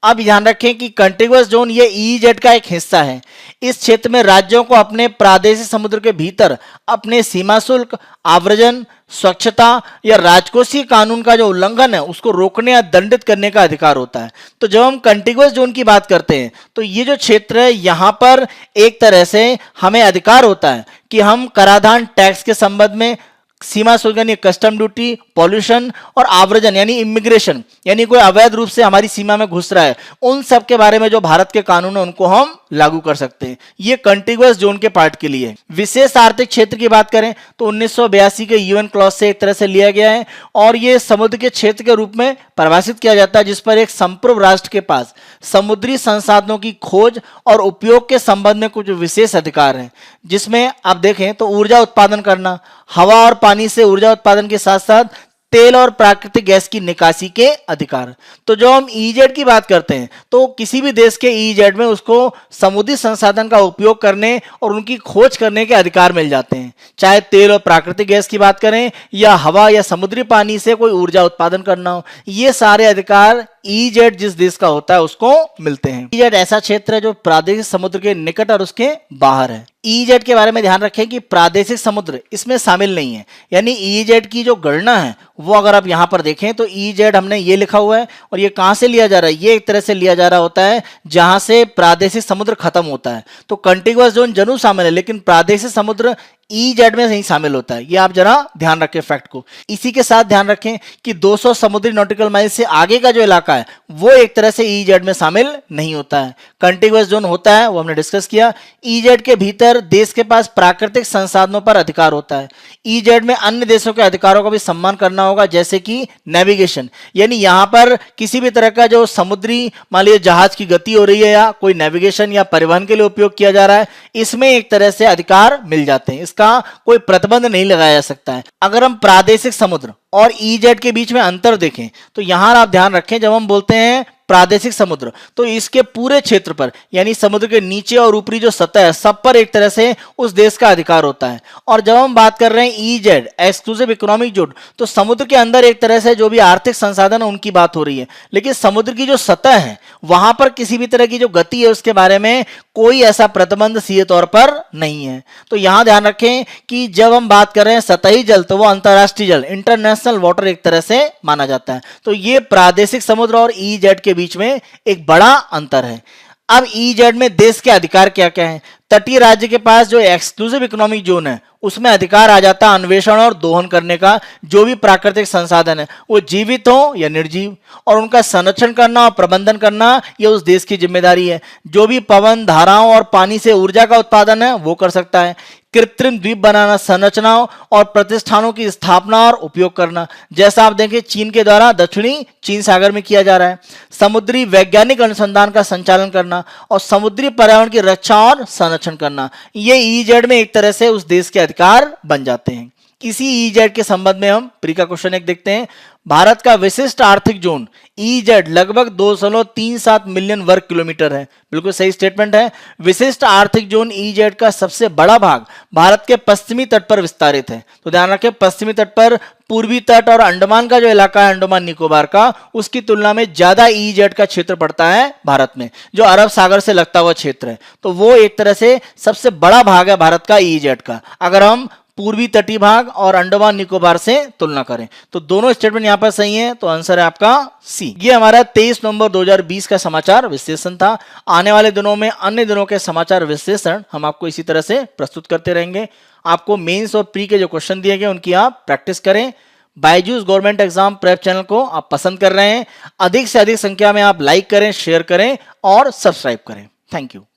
अब ध्यान रखें कि कंटिगुअस जोन ये EEZ का एक हिस्सा है। इस क्षेत्र में राज्यों को अपने प्रादेशिक समुद्र के भीतर अपने सीमा शुल्क, आव्रजन, स्वच्छता या राजकोषीय कानून का जो उल्लंघन है उसको रोकने या दंडित करने का अधिकार होता है। तो जब हम कंटिगुअस जोन की बात करते हैं तो ये जो क्षेत्र है यहाँ पर एक तरह से हमें अधिकार होता है कि हम कराधान, टैक्स के संबंध में, सीमा शुल्क यानी कस्टम ड्यूटी, पॉल्यूशन और आव्रजन यानी इमिग्रेशन, यानी कोई अवैध रूप से हमारी सीमा में घुस रहा है, उन सब के बारे में जो भारत के कानून है उनको हम लागू कर सकते हैं। ये कंटिगुअस जोन के पार्ट के लिए है। विशेष आर्थिक क्षेत्र की बात करें तो 1982 के यूएन क्लॉज से एक तरह से लिया गया है और ये समुद्र के क्षेत्र के रूप में परिभाषित किया जाता है जिस पर एक संप्रभु राष्ट्र के पास समुद्री संसाधनों की खोज और उपयोग के संबंध में कुछ विशेष अधिकार हैं, जिसमें आप देखें तो ऊर्जा उत्पादन करना, हवा और पानी से ऊर्जा उत्पादन के साथ साथ तेल और प्राकृतिक गैस की निकासी के अधिकार। तो जो हम ईजेड की बात करते हैं तो किसी भी देश के ईजेड में उसको समुद्री संसाधन का उपयोग करने और उनकी खोज करने के अधिकार मिल जाते हैं, चाहे तेल और प्राकृतिक गैस की बात करें या हवा या समुद्री पानी से कोई ऊर्जा उत्पादन करना हो, ये सारे अधिकार ईजेड जिस देश का होता है उसको मिलते हैं। ईजेड ऐसा क्षेत्र है जो प्रादेशिक समुद्र के निकट और उसके बाहर है। ईजेड के बारे में ध्यान रखें कि प्रादेशिक समुद्र इसमें शामिल नहीं है, यानी ईजेड की जो गणना है वो अगर आप यहां पर देखें तो ईजेड हमने ये लिखा हुआ है और ये कहां से लिया जा रहा है, ये एक तरह से लिया जा रहा होता है जहां से प्रादेशिक समुद्र खत्म होता है। तो कंटिगुअस जोन जरूर शामिल है लेकिन प्रादेशिक समुद्र ईजेड में नहीं शामिल होता है, ये आप जरा ध्यान रखें फैक्ट को। इसी के साथ ध्यान रखें कि 200 समुद्री नॉटिकल माइल से आगे का जो इलाका है वो एक तरह से ईजेड में शामिल नहीं होता है। कंटिगुअस जोन होता है वो हमने डिस्कस किया। ईजेड के भीतर देश के पास प्राकृतिक संसाधनों पर अधिकार होता है। ईजेड में अन्य देशों के अधिकारों का भी सम्मान करना होगा, जैसे कि नेविगेशन, यानी यहां पर किसी भी तरह का जो समुद्री मान लीजिए जहाज की गति हो रही है या कोई नेविगेशन या परिवहन के लिए उपयोग किया जा रहा है, इसमें एक तरह से अधिकार मिल जाते हैं, इसका कोई प्रतिबंध नहीं लगाया जा सकता है। अगर हम प्रादेशिक समुद्र और ईजेड के बीच में अंतर देखें तो यहां आप ध्यान रखें, जब हम बोलते हैं प्रादेशिक समुद्र तो इसके पूरे क्षेत्र पर यानी समुद्र के नीचे और ऊपरी जो सतह है सब पर एक तरह से उस देश का अधिकार होता है। और जब हम बात कर रहे हैं ईजेड एक्सक्लूसिव इकोनॉमिक जोन तो समुद्र के अंदर एक तरह से जो भी आर्थिक संसाधन है उनकी बात हो रही है, लेकिन समुद्र की जो सतह है वहां पर किसी भी तरह की जो गति है उसके बारे में कोई ऐसा प्रतिबंध सीधे तौर पर नहीं है। तो यहां ध्यान रखें कि जब हम बात कर रहे हैं सतही जल तो वो अंतरराष्ट्रीय जल इंटरनेशनल वाटर एक तरह से माना जाता है। तो ये प्रादेशिक समुद्र और ईजेड के बीच में एक बड़ा अंतर है। अब ईजेड में देश के अधिकार क्या क्या हैं? तटीय राज्य के पास जो एक्सक्लूसिव इकोनॉमिक जोन है उसमें अधिकार आ जाता है अन्वेषण और दोहन करने का, जो भी प्राकृतिक संसाधन है वो जीवित हो या निर्जीव, और उनका संरक्षण करना और प्रबंधन करना ये उस देश की जिम्मेदारी है। जो भी पवन धाराओं और पानी से ऊर्जा का उत्पादन है वो कर सकता है। कृत्रिम द्वीप बनाना, संरचनाओं और प्रतिष्ठानों की स्थापना और उपयोग करना, जैसा आप देखें चीन के द्वारा दक्षिणी चीन सागर में किया जा रहा है। समुद्री वैज्ञानिक अनुसंधान का संचालन करना और समुद्री पर्यावरण की रक्षा और संरक्षण करना, ये ईजेड में एक तरह से उस देश के अधिकार बन जाते हैं। इसी ईजेड के संबंध में हम प्री का क्वेश्चन एक देखते हैं। भारत का विशिष्ट आर्थिक जोन ईजेड लगभग 2.37 मिलियन वर्ग किलोमीटर है। बिल्कुल सही स्टेटमेंट है। विशिष्ट आर्थिक जोन ईजेड का सबसे बड़ा भाग भारत के पश्चिमी तट पर विस्तारित है। तो ध्यान रखें पश्चिमी तट पर पूर्वी तट और अंडमान का जो इलाका है अंडमान निकोबार का, उसकी तुलना में ज्यादा ईजेड का क्षेत्र पड़ता है भारत में, जो अरब सागर से लगता हुआ क्षेत्र है। तो वो एक तरह से सबसे बड़ा भाग है भारत का ईजेड का, अगर हम पूर्वी तटीय भाग और अंडमान निकोबार से तुलना करें। तो दोनों स्टेटमेंट यहां पर सही है, तो आंसर है आपका सी। ये हमारा 23 नवंबर 2020 का समाचार विश्लेषण था। आने वाले दिनों में अन्य दिनों के समाचार विश्लेषण हम आपको इसी तरह से प्रस्तुत करते रहेंगे। आपको मेंस और प्री के जो क्वेश्चन दिए गए उनकी आप प्रैक्टिस करें। Byju's government exam prep channel को आप पसंद कर रहे हैं, अधिक से अधिक संख्या में आप लाइक करें, शेयर करें और सब्सक्राइब करें। Thank you.